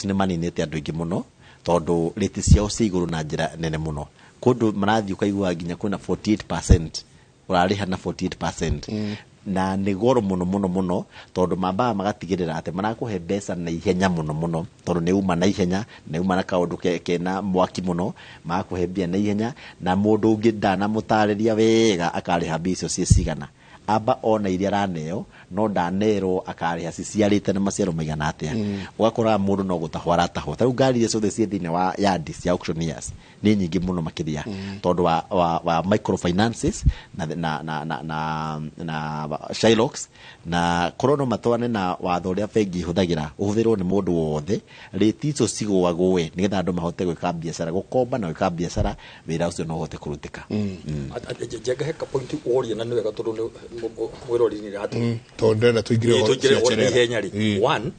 S9: ni maninite andu ingi muno tondu rate ciao siguru na njira nene muno kundu marathi ukaigua nginya kuna 48% urariha na 48% na nĩ goro muno tondu mamba magatigirira ati marakuhe mbeca na ihenya muno tondu nĩ uma na ihenya nĩ uma na kaundu kena mwaki muno marakuhe mbia na ihenya na mundu ungi ndana mutariria wega akariha mbia icio cigana amba ona iria raneo no ndanero akariha ciciarite na maciaro maigana atia ugakora mundu no gutahwara taho ta ngari icio ciothe cie thine wa yard cia auctioneers ni nyingi muno makiria tondu wa microfinances na Shylocks na korono matwane na watho uria bengi huthagira uhuthirwo ni mundu wothe rate icio cigwagwe nigetha andu mahote gwika biashara gukomba na gwika biashara wira ucio no hote kurutika
S10: jenga heka point woria na ni wega tondu mwirori ni ratu
S8: tondera tuigire
S10: henyari one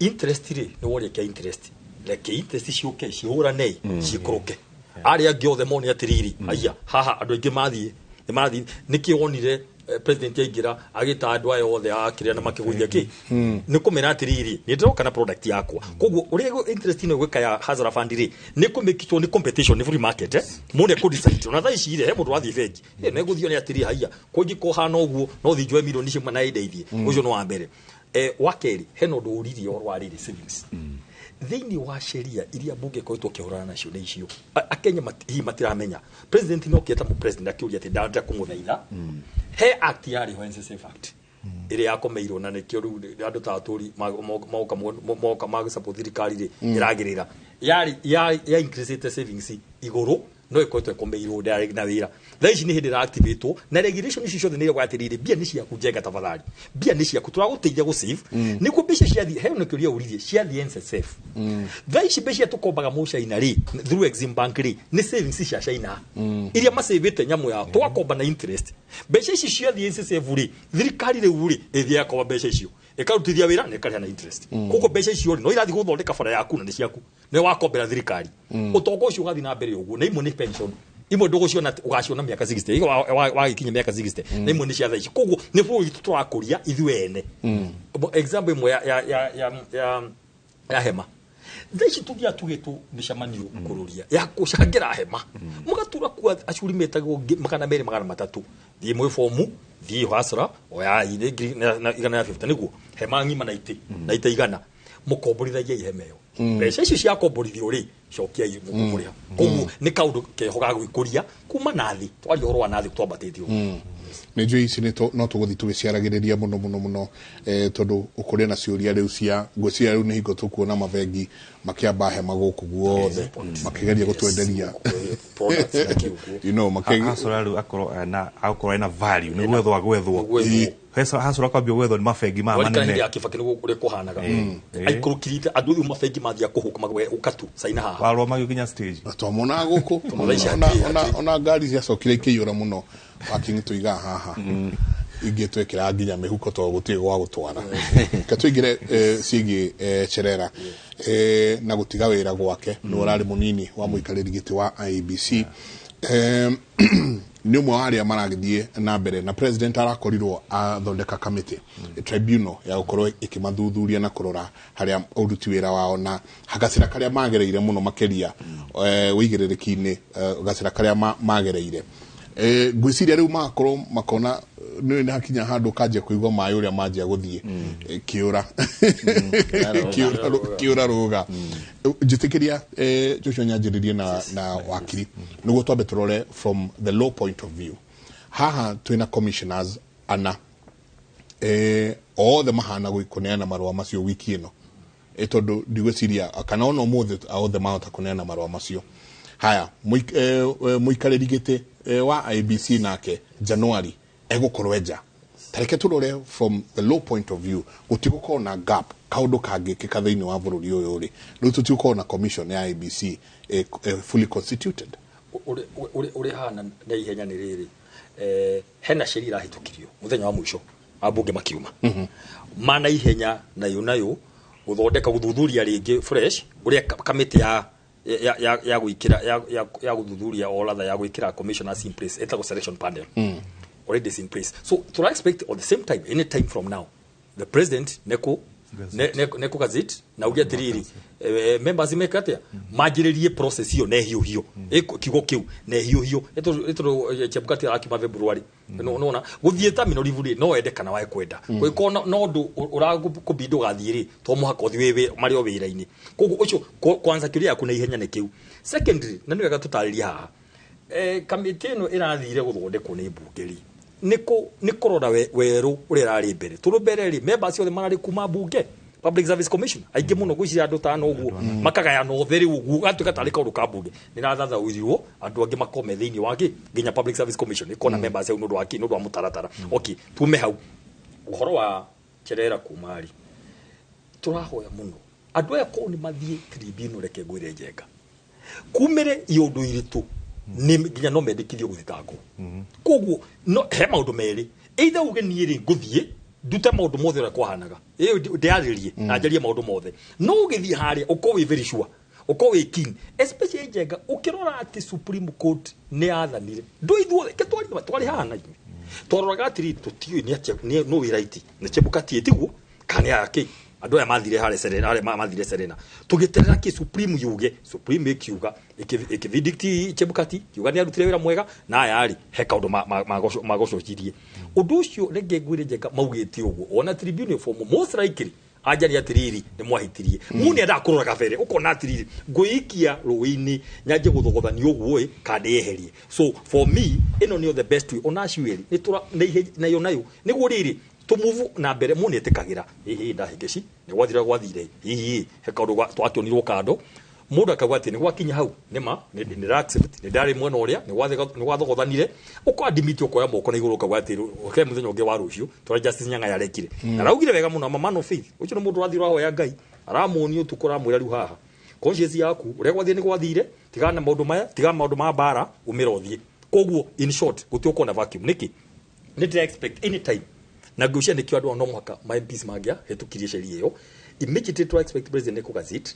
S10: interest ri ni woria kia interest leke interest ciuke cihura nei cikoroke ari angi othe moni atiriri aya haha andu ingi mathi niki wonire president yaingira agita andu ayo othe akiria na makiguithia ki ni kumena atiriri ni ndiroka na product yakwa koguo uri interest ni gwika ya hazard fund ri ni kumikitwo ni competition ni free market mune ku decide na thai cire he mundu wathi bengi ne guthio ni atiri haya kungi ko hana uguo no thi joe milioni cimwe na ideithie ucio no wa mbere wakeri he no nduririe orwariri savings thiini wa sheria iria bunge koitwo kihurana nacio ni icio akenya matiramenya president no kieta mu president akiuria ati ndanda kumuthaitha he act yari ho NSSF act iri yakomeirwo na nikio ru andu ta aturi moka mag support thirikari ri iragirira yari ya increase savings iguru no ikoitwo komeirwo direct na wira thaici ni hindira activate na regulation ici ciothe ni gwatirire bia ni ciaku jenga tafadhali bia ni ciaku turaguteithia gu save ni ku mbeca ciathi he no kiuria uririe ciathi NSSF thaici mbeca tukombaga mu China ri through Exim Bank ri ni savings cia China iria masavite nyamu ya twakomba na interest mbeca ici ciathi NSSF ri thirikari ri uri ithia yakomba mbeca icio ikarutithia wira na ikarya na interest kuko mbeca icio no irathi guthondeka bara yaku na ni ciaku ne wakombera thirikari utongo ucio ugathi na mbere uguo na imwe ni pension imwe nduguciona ugaciona miaka 60 igo wagikinya miaka 60 na imwe ni cia thaici koguo ni bwo turakuria ithuene example imwe ya hema thaici tugia tugitu mishamanio kururia ya kucangira hema mugatura kwa acuri metagwo magana meri magana matatu thie mwe fomu thie hasra oya ine na igana ya 50 niguo hema ngima na ite igana mukomborithagia ihemeo mbeca icio cia komborithio ri cokia mukuria koguo ni kaundu kehoga gwikuria kuma nathi twari horo wa nathi twambatithio
S8: ni njui ici no tuguthi tugiciaragiriria muno tondu ukuria na ciuria riu cia ngwiciria riu ni hingo tukuona mabengi makiamba hema guku guothe makigeria gutwenderia you know
S11: hasura riu akorwo ena value ni gwethwo hasura kwambia gwethwo ni mabengi ma manene
S10: ya kibaki ni kuri kuhanaga aikurukirite andu mabengi mathia kuhuka magwe ukatu saina haha
S11: warwa magikinya stage
S8: twamona guku ona ngari cia cokire ikiyura muno wakingi tuiga haha ingi twekira nginya mihuko to gutie gwa gutwara katwigire cigi cherera na gutiga wira gwake ni urari munini wa muikariri giti wa IBC ni umwe aria maragithie na mbere na president arakorirwo athondeka committee tribunal ya gukorwo ikimathuthuria na kurora haria uruti wira wao na hagacira karia magereire muno makeria wigiririki-ini gacira karia magereire gwiciria riu makona ni hakinya handu kaje kuigwa mayo uria manjia guthie kiura ruga njitikiria Joshua nyanjiririe na wakiri niguo twambe turore from the law point of view haha twina commissioners ana othe mahana guikuneana marua macio wiki ino tondu ndigwiciria kana ono muthe othe mahota kuneana marua macio haya muikariri giti wa IBC nake January egukorwo nja tareke turore from the low point of view gutigukorwo na gap kaundu kangikika thiini wa bururi uyu ri riu tutigukorwo na commission ya IBC fully constituted
S10: uri hana na ihenya ni riri hena sheria irahitukirio muthenya wa mwisho abunge makiuma mana ihenya nayo guthondeka guthuthuria ringi fresh uria kamiti ya gwikira ya guthuthuria all other ya gwikira commissioners in place ethical selection panel already is in place. So to expect at the same time, any time from now, the president neko gazette na ugia tiriri members make atia majiririe process hiyo ne hiyo kigo kiu ne hiyo eto chebukati akima February no guthie terminal rivuli no ende kana wae kwenda ko no ndu urakubindo gathiri to muhaka uthi wewe mari o wira-ini koguo ucio kwanza kiria kuna ihenya ne kiu. Secondary na niwega tutariria haha kamiti no irathire guthondekwo ni mbungeri nikorora weru uri rari mbere turumbere members othe marari kuma bunge Public Service Commission aingi muno gwicira andu tano uguo makagaya no theri uguo gatuka tari kaundu ka bunge nirathatha uthirwo andu angi makome thiini wake nginya Public Service Commission ikona members au ndu waki ndu wa mutaratara. Okay, tume hau uhoro wa cherera kumari turahoya muno andu aya ko ni mathie tribunal reke gwire njenga kumire iondu iritu ni nginya no mendikithio guthitangwo koguo no he maundu meri either uge niiri nguthie ndute maundu mothe ura kwahanaga ndiaririe na njarie maundu mothe no ugithie haria uko wi very sure uko wi keen especially njenga ukirora ati Supreme Court ni athanire ndu ithuothe ketwari hana tororaga atiri tutiyo ni no wi right ni chebukati etiguo kani yake andu aya mathire hare serena tugiterera ki Supreme yuge Supreme ikiuga ikivindicti chebukati kiuga ni arutire wira mwega na aya ari he kaundu magococirie undu ucio rege gwire njenga maugite uguo ona tribunal form most likely ajari atiriri ni mwahitirie muni enda kurora kabere ukona atiriri nguikia ruini nyaje guthogothani uguo kandi eherie. So for me ino ni the best way ona ciweri ni tura nayo ni guriri tumuvu na mbere muni etikagira hihi ndahingeci ni gwathire hihi he kaundu twationirwo kando mundu akagwati ni gwakinya hau nima ni accept ni ndari mwena uria ni gwathogothanire uko admit uko ya moko na iguru kagwati uke muthenya ungi wa rucio tora justice nyanga yarekire na raugire wega muno man of faith ucio ni mundu wathirwo aho ya ngai aramoni utukura mwira riu haha conscience yaku uria gwathire ni gwathire tigana maundu maya tigana maundu ma bara umirothie koguo in short gutiuko na vacuum niki ni to expect any time na gucia ni kiwadu no mwaka my MPs magia hetukirie sheria iyo immediately to expect president neko gazette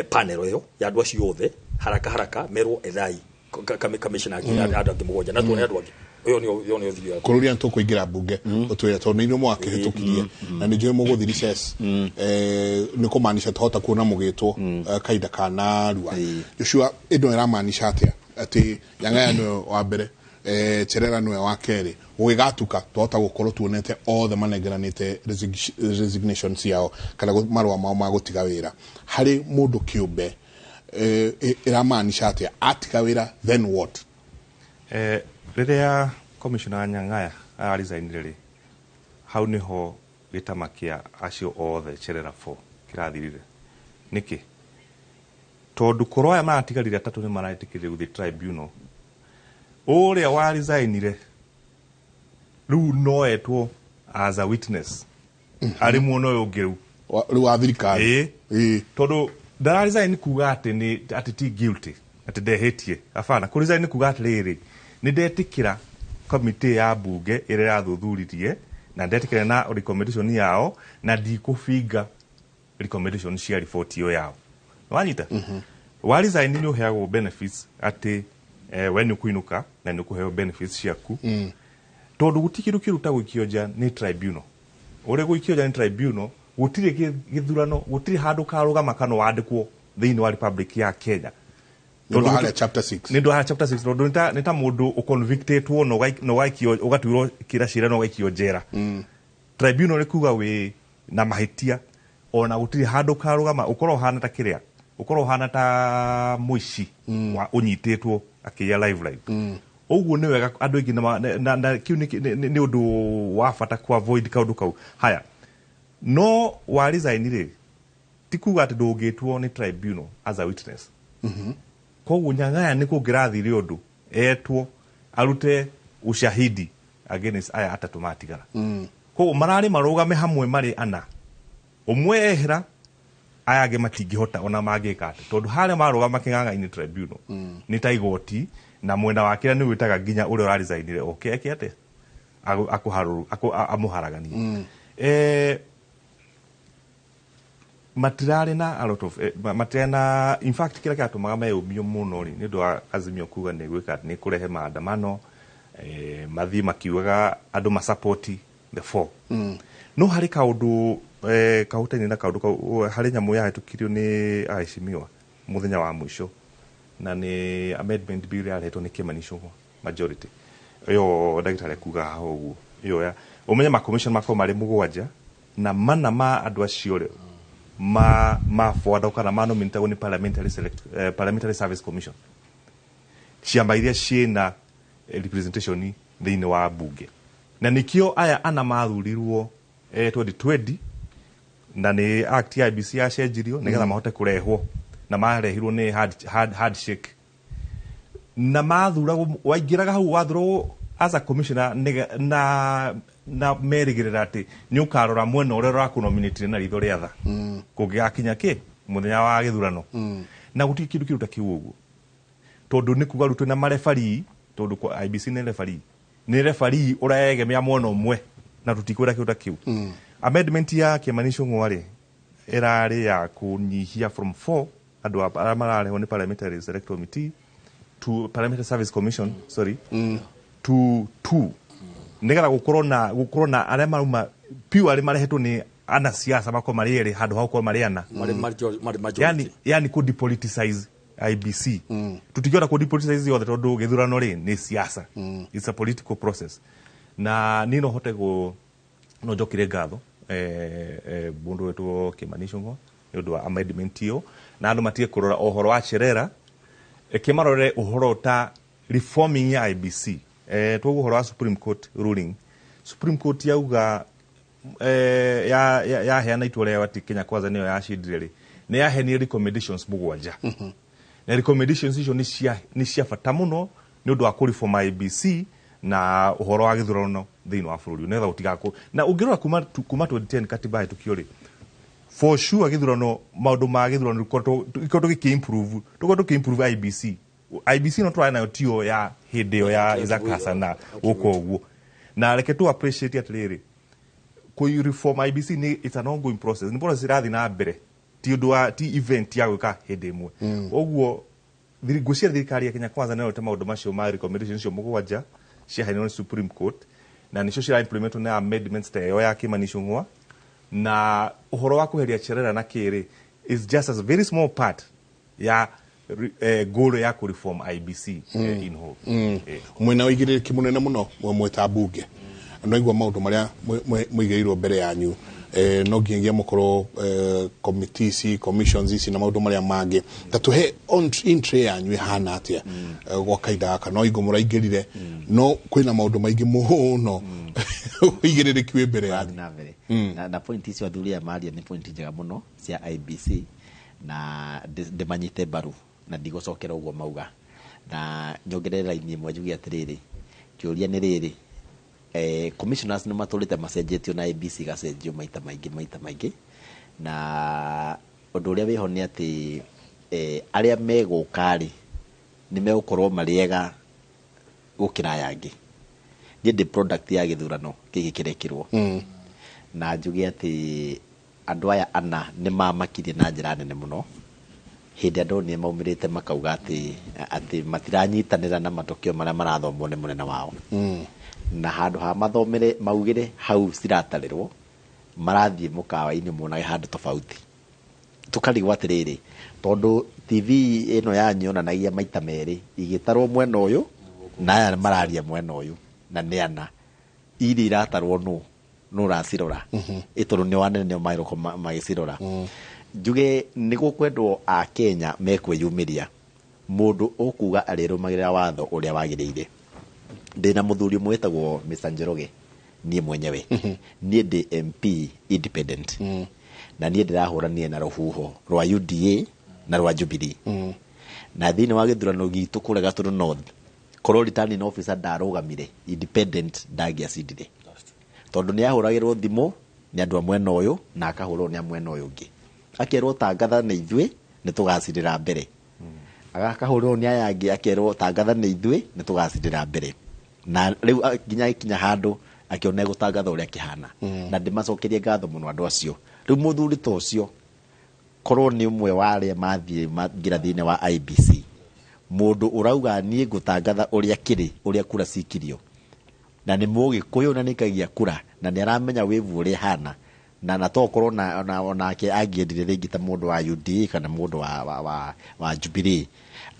S10: panel yo ya andũ acio othe haraka merwo ethai commissioner andũ angĩ mũgwanja na tuone andũ angĩ uyo ni uthio
S8: kururia ntu kuingira bunge utwira tondu ni mwake hitukirie na ni njwe muguthi recess ni kumaanisha tuhota kuona mugitwo kaida kana rua Joshua endo era maanisha atia ati yangaya no wa mbere cherera no wa keri wigatuka tuhota gukorwo tuonete othe manegeranite resignations yao kana marwa mao magutiga wira hari mundu kiumbe era maanisha atia atiga wira then what
S11: riria commissioner Nyang'aya aresignire hau niho gitama kia acio othe cherera 4 kirathirire niki tondu koroya maratigarire atatu ni maraitikire guthi tribunal uria wa resignire riu noetwo as a witness ari muno ungiru
S8: riu wa thirikari
S11: tondu ndara resign kuga ati ti guilty ati ndehitie afana ku resign kuga ati riri ni ndetikira committee ya bunge ire yathuthuririe na ndetikira na recommendation yao na ndikufinga recommendation cia report yo yao wanyita wa resign ni uheagwo benefits ati when you kuinuka na ni kuheo benefits ciaku tondu gutikiru kiruta gwikio nja ni tribunal ore gwikio nja ni tribunal gutire githurano gutire handu karugama kana wandikwo thiini wa Republic ya Kenya
S8: tondu hale chapter 6
S11: nindo ha chapter 6 tondu nita mundu uconvictedwo no gaikio ugatwiro kira cira no gaikio njera tribunal ikuga we na mahitia ona gutire handu karugama ukoro hana ta kiria ukoro hana ta muici wa unyitetwo akiya live uguo ni wega andu ingi na kiu ni undu wa bata ku avoid kaundu kau haya no wa resign ri tikuga ati ndungitwo ni tribunal as a witness koguo Nyang'aya ni kungirathire undu etwo arute ushahidi against aya atatu matigara koguo marari marugame hamwe mari ana umwe ehera aya angi matingihota ona mangika ati tondu hare marugama king'ang'a-ini tribunal ni ta igoti na mwena wake ni witaga nginya uria ura resignire okay ake ate amuharagania matirarĩ na a lot of matirarĩ na in fact kĩrĩa kĩratũmaga meyũmio mũno rĩ nĩ ũndũ wa Azimio kuga nĩ gwĩka nĩ kũrehe maandamano mathiĩ makiugaga andũ masapoti the four no harĩ kaũndũ kahutania na kaũndũ harĩ nyamũ yahĩtũkirio nĩ aheshimiwa mũthenya wa mũico na nĩ amendment bill yarehetwo nĩ Kimani Ichung'wa majority ĩyo ndagĩtarĩ kuga haha ũguo ĩyo ya ũmenye ma commission makao marĩ mũgwanja na mana ma andũ acio rĩ ma forward kana ma nominatwo nĩ parliamentary service commission ciama iria ciĩna representation thĩinĩ wa bunge na nikio aya ana mathurirwo 2020 na nĩ act ya IBC yacenjirio nĩgetha mahote kũrehwo na marehirwo nĩ handshake na mathuragwo waingĩraga hau wathurwo as a commissioner na merigĩrĩra atĩ nĩ ũkarora mwena ũrĩa ũrakũnominate na ritho rĩa tha kũngĩgakinya kĩ mũthenya wa gĩthurano na gũtirĩ kĩndũ kĩruta kĩu ũguo tondũ nĩ kuga rutwo na marefarii tondũ IBC nĩ refarii ũraegemea mwena ũmwe na tũtikwĩra kĩndũ kĩu amendment ya Kimani Ichung'wa rĩ ĩrarĩ ya kũnyihia from 4 andũ arĩa mararehwo nĩ parliamentary select committee to parliamentary service commission to 2 nĩgetha gũkorwo na arĩa maruma piu arĩ marehetwo nĩ ana siasa mako marĩ erĩ handũ hau marĩ ana yani ku depoliticize IBC tutikiona ku depoliticize yothe tondũ gĩthurano rĩ nĩ siasa it's a political process na nino hote no njokire ngatho bundu wetu Kimani Ichung'wa nĩ ũndũ wa amendment ĩyo na andũ matige kũrora ũhoro wa Cherera kimarore ũhoro ta reforming ya IBC twoguo ũhoro wa Supreme Court ruling Supreme Court yauga yaheana itua rĩa ati Kenya Kwanza nĩyo yacindire rĩ nĩ yahenia recommendations mũgwanja na recommendations icio nĩ cia bata mũno nĩ ũndũ wa kũreform IBC na ũhoro wa gĩthurano thĩinĩ wa bũrũri nĩgetha ũtigakũ na ũngĩrora kuma 2010 katiba hĩtũkio rĩ for sure gĩthurano maũndũ ma gĩthurano ikoto gĩkĩimprove IBC no try nayo tio ya hĩndĩ ĩyo ya Isaac Hassan na gũkũ ũguo na reke tu appreciate atĩrĩrĩ kũ reform IBC it's an ongoing process nĩ process ĩrathiĩ na mbere ti event ya gwĩka hĩndĩ ĩmwe ũguo ngwĩciria thirikari ya Kenya Kwanza nĩyo te maũndũ macio ma recommendations cio mũgwanja ciaheanirwo nĩ Supreme Court na nĩcio cira implement na amendments ta ĩyo ya Kimani Ichung'wa na ũhoro wa kũheria Cherera na kĩrĩ is just a very small part ya goal ya ku reform IBC in whole
S8: mwena wĩigĩrĩrĩki mũnene mũno mweta bunge no igua maũndũ marĩa mũigĩirwo mbere yanyu no nginyagia mũkorwo committees commissions ici na maũndũ marĩa mangĩ ta tũhe entry yanyu ĩhana atĩa gwa kahinda gaka no igũ mũraingĩrire no kwĩna maũndũ maingĩ mũno wĩigĩrĩrĩki wĩ mbere yanyu
S9: na point icio athuri ya maria nĩ point njega mũno cia IBC na ndĩmanyite mbaru na ndigũcokera ũguo mauga na nyongerera raini ĩmwe njuge atĩrĩrĩ kĩũria nĩ rĩrĩ commissioners nĩ matũrĩte macenjetio na IBC gacenjio maita maingĩ na ũndũ ũrĩa wĩho nĩ atĩ arĩa megũkarĩ nĩ megũkorwo marĩega gũkĩra yangĩ niĩ ndĩ product ya gĩthurano gĩkĩ kĩrekirwo na njuge atĩ andũ aya ana nĩ mamakirie na njĩra nene mũno hĩndĩ andũ nĩ maumĩrĩte makauga atĩ matiranyitanĩra na matokeo marĩa marathomwo nĩ mũnene wao na handũ ha mathomere maugĩre hau ciratarĩrwo marathiĩ mũkawa-inĩ monage handũ tofauti tũkarigwo atĩrĩrĩ tondũ TV ĩno yanyu yonanagia maita merĩ igĩtarwo mwena ũyũ na aya mararia mwena ũyũ na nĩ ana iria iratarwo nũ ũracirora ĩtondũ nĩ wanene maĩrũko magĩcirora njuge nĩ gũkwendwo a Kenya mekwĩyumĩria mũndũ ũkuga arĩrũmagĩrĩra watho ũrĩa wagĩrĩire ndĩna mũthuri ũmwe wĩtagwo Mr. Njoroge niĩ mwenyewe niĩ ndĩ MP independent na niĩ ndĩrahũrania na rũhuho rwa UDA na rwa Jubilee na thĩinĩ wa gĩthurano gitũ kũrĩa Gatũndũ North korwo returning officer ndarũgamire independent ndangĩacindire tondũ nĩ ahũragĩrwo thimũ nĩ andũ a mwena ũyũ na akahũrwo nĩ a mwena ũyũ ũngĩ akerwo tangatha nĩ ithuĩ nĩ tũgacindĩra mbere akahũrwo nĩ aya angĩ akerwo tangatha nĩ ithuĩ nĩ tũgacindĩra mbere na rĩu nginya handũ akiona gutangatha uria kihana na ndimacokerie ngatho muno andu acio riu muthuri ta ucio korwo ni umwe wa aria mathie ngira thine wa IBC mundu urauga nie gutangatha uria kiri uria kura cikirio na ni mugikuyu na nikagia kura na ni aramenya wivu uria hana na tokorwo nake angiendire ringi ta mundu wa UDA kana mundu wa Jubilee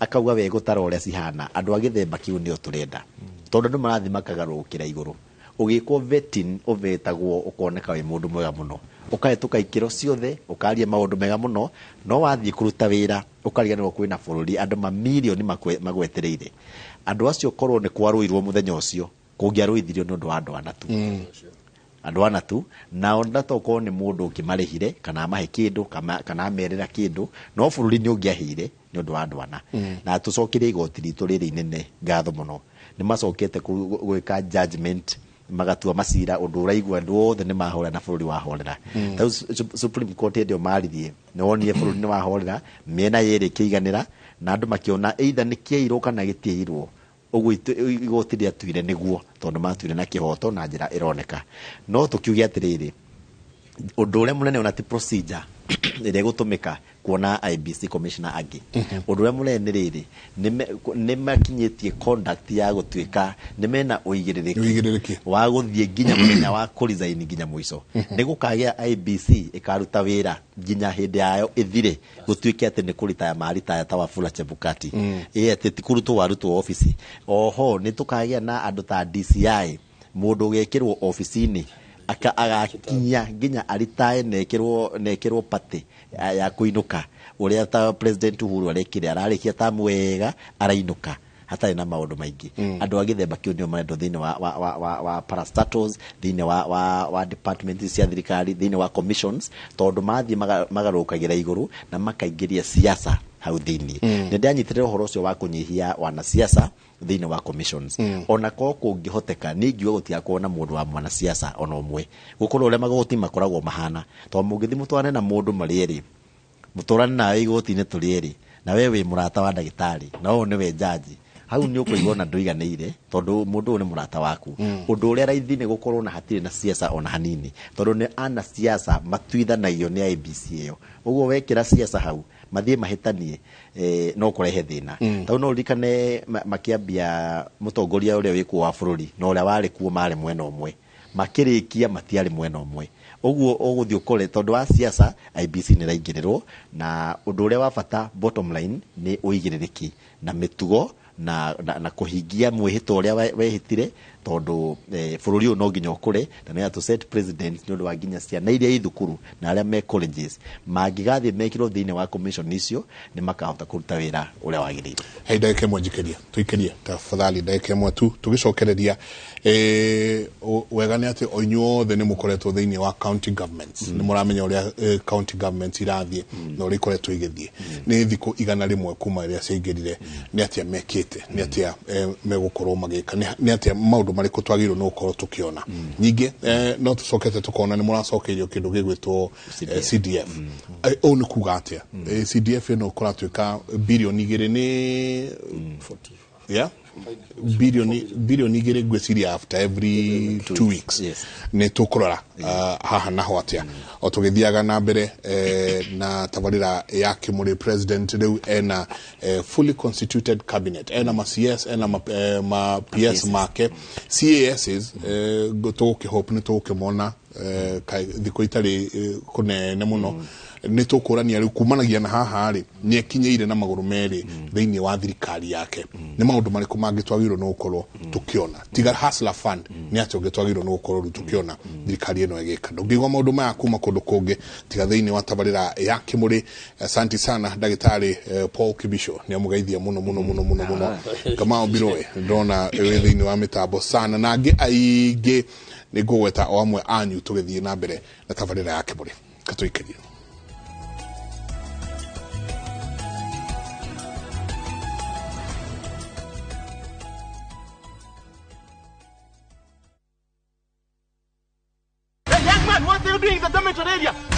S9: akauga we gutara uria cihana andu agithemba kiu nio turenda tondu ndu marathi makagarukira iguru ugikwo vetting uvetagwo ukoneka we mundu mwega muno ukahetuka ikiro ciothe ukaria maundu mega muno no wathie kuruta wira ukariganirwo kwina bururi andu mamilioni magwetereire andu acio korwo ni kwaruirwo muthenya ucio kungiaruithirio nundu wa andu anatu andu anatu na onda tokorwo ni mundu ukimarihire kana mahe kindu kana amerera kindu no bururi ni ungiahire nundu wa andu ana na tucokirie igoti ritu riri inene ngatho muno ni macokete gwika judgment magatua masira undu uraigua andu othe ni mahora na bururi wahorera Supreme Court ndio marithie nonie bururi ni wahorera miena yeri kiiganira na andu makiona either ni kiairo kana gitiirwo uguo igoti ria tuire niguo tondu matuire na kihoto na njira ironeka no tukiugia atiriri undu uria munene ona ti procedure iria gutumika kuona IBC commissioner angi undu uria munene riri ni makinyetie conduct ya gutuika ni mena uigiririki wa guthie nginya muthenya wa kuresign nginya mwiso ni gukagia IBC ikaruta wira nginya hindi yayo ithire gutuike ati ni kurita marita ta Wafula Chebukati ati tikurutwo warutwo office oho ni tukagia na andu ta DCI mundu gekirwo office-ini agakinya nginya aritae nekirwo pate ya kuinuka uria ta President Uhuru arekire ararikia tamu wega arainuka hatari na maundu maingi andu agithemba kiu nio marendo thine wa parastatals thine wa department cia thirikari thine wa commissions tondu mathie magarukagira iguru na makaingiria siasa hau thini ni ndanyitirira uhoro ucio wa kunyihia wana siasa thine wa commissions ona ko kungihoteka ningiwe gutia kuona mundu wa mwana siasa ona umwe gukorwo uria magoti makoragwo mahana to mungithi mutwane na mundu marieri muturane na igoti-ini turieri na wewe murata wa ndagitari na we niwe jaji hau ni ukuigwa na nduiganire tondu mundu ni murata waku undu uria raithi ni gukorwo na hatire na siasa ona hanini tondu ni ana siasa matuithanagio ni IBC iyo uguo wekira siasa hau mathie mahitanie no kurehe thina tau no rikane makiambia mutongoria uria wikuo wa bururi no uria wari kuo mari mwena umwe makirikia matiari mwena umwe uguo uguthio kore tondu wa siasa IBC ni raingirirwo na undu uria wa bata bottom line ni uigiririki na mitugo na kuhingia mwihito uria wehitire tondu bururi no nginya ukure na ya to set president ndu wa nginya ciana iria ithukuru na aria me colleges magigathie mekirwo thine wa commission icio ni makahota kuruta wira uria wagirire
S8: hey ndake mwanjikeria tuikerie tafadhali ndake mwa tu tugicokereria wega ni ati onyuothe ni mukoretwo thine wa county governments ni muramenya uria county governments irathie na uria ikoretwo igithie ni thiku igana rimwe kuma iria ciingirire ni ati mekite ni ati megukorwo magika ni ati maundu mariko twagirwo no ukorwo tukiona nyingi no tucokete tukona ni muracokeirio kindu gigwitwo CDF o ni kuga atia CDF no ukora twika bilioni igiri ni 40 bilioni igiri gwiciria after every 2 weeks ni tukurora haha naho atia o tugithiaga na mbere na tabarira ya kimuri president riu ena fully constituted cabinet ena ma CS ena ma PS make CASs gutuke hope ni tukimona thiko itari kunene muno ni tukurania ri kumanagia na haha ri ni ekinyeire na maguru meri thiini wa thirikari yake ni maundu mariko mangitwagirwo no ukorwo tukiona tiga hustler fund ni acho gitwagirwo no ukorwo tukiona thirikari eno egeka ndungigwa maundu maya kuma kundu kungi tiga thiini wa tabarira ya kimuri asante sana ndagitari Paul Kibisho ni amugeithia muno kama obiroe ndona thiini wa mitambo sana na angi aingi ni ngweta o amwe anyu tugithie na mbere na tabarira ya kimuri katuikerie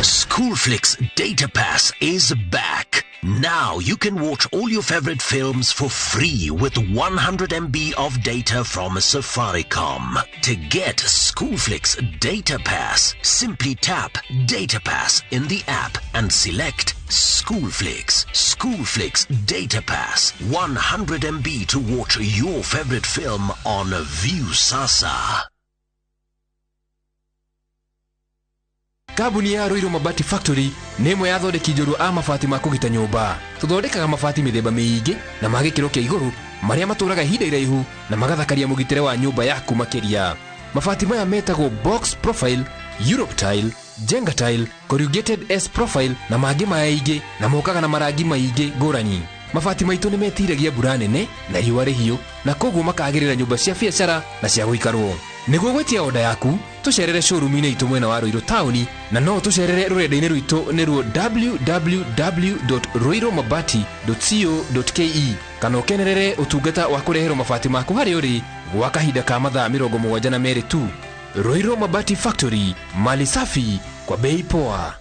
S12: Schoolflix Data Pass is back. Now you can watch all your favorite films for free with 100 MB of data from Safaricom. To get Schoolflix Data Pass, simply tap Data Pass in the app and select Schoolflix. Schoolflix Data Pass. 100 MB to watch your favorite film on View Sasa.
S13: Kabuni ya Roiro Mabati Factory nĩ ĩmwe ya thondeki njorua a mabati ma kũgita nyũmba. Tũthondekaga mabati mĩthemba mĩingĩ na ma gĩkĩro kĩa igũrũ marĩa matũraga ihinda iraihu na magathakaria mũgitĩre wa nyũmba yaku makĩria. Mabati maya metagwo Box Profile, Europe Tile, Jenga Tile, Corrugated S Profile na mangĩ maingĩ na mokaga na marangi maingĩ ngũrani. Mabati maitũ nĩ metiragia mbura nene na riũa rĩhiũ na koguo makagĩrĩra nyũmba cia biacara na cia gũikarwo. Nĩguo gwetia oda yaku, tucerere showroom-inĩ itũ mwena wa Roiro Town na no tucerere rũrenda-inĩ rwitũ nĩruo www.roiromabati.co.ke kana ũkenerere ũtungata wa kũreherwo mabati maku harĩa ũrĩ gwa kahinda ka mathaa 72 tu. Roiro Mabati Factory, mali safi kwa bei poa.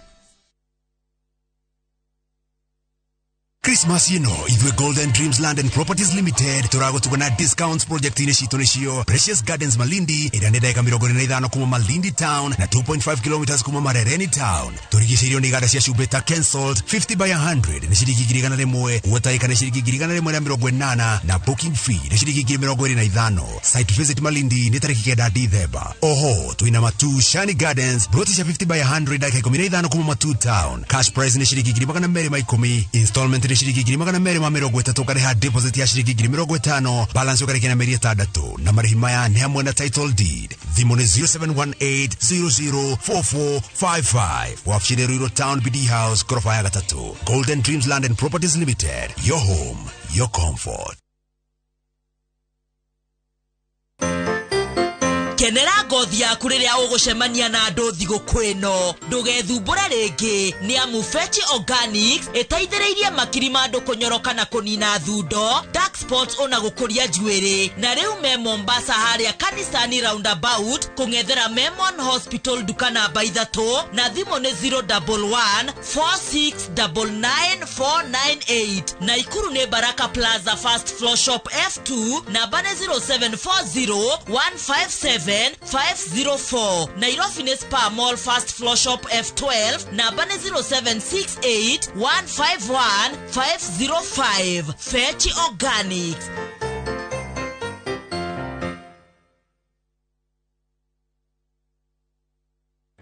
S14: Christmas ithuĩ Golden Dreams Land and Properties Limited turagũtugana discounts project-inĩ citũ nĩcio Precious Gardens Malindi ĩrĩa nĩ ndagĩka 45 kuma Malindi Town na 2.5 kilometers kuma Marereni Town. Tũrigicĩirio nĩ iganda cia cumbĩ ta Cancelled 50 by 100 nĩ ciringi 1,100, gũtaĩka nĩ ciringi 1,180 na booking fee nĩ ciringi 25,000. Site visit Malindi nĩ tarĩki 9 December. Oho twĩna Matu Shani Gardens broti cia 50 by 100 ndagĩka 15 kuma Matu Town. Cash price nĩ ciringi 210. Installment nĩ shiringi 230 ukareha deposit ya shiringi 50, balance ukarekia na meri 6 na marĩhi maya nĩ hamwe na title deed. Thimũ nĩ 0718004455. Wabici Roiro Town BD House ghorofa ya 3. Golden Dreams Land and Properties Limited, your home, your comfort.
S15: Kenera ngothi yaku rĩrĩa ũgũcemania na andũ thigũkũ ĩno. Ndũgethumbũre rĩngĩ, nĩ amu Fetch Organics ĩteithĩrĩirie makiri ma andũ kũnyoroka na kũnina thundo, dark spots ona gũkũria njuĩrĩ. Na rĩu me Mombasa harĩa kanisani roundabout kũng'ethera Memon Hospital duka namba 3 na thimũ nĩ 01146999498. Na Ikuru nĩ Baraka Plaza First Floor Shop F2 namba nĩ 0740157504. Nairobi nĩ Spa Mall First Floor Shop F12 namba nĩ 0768151505. Fetch Organics.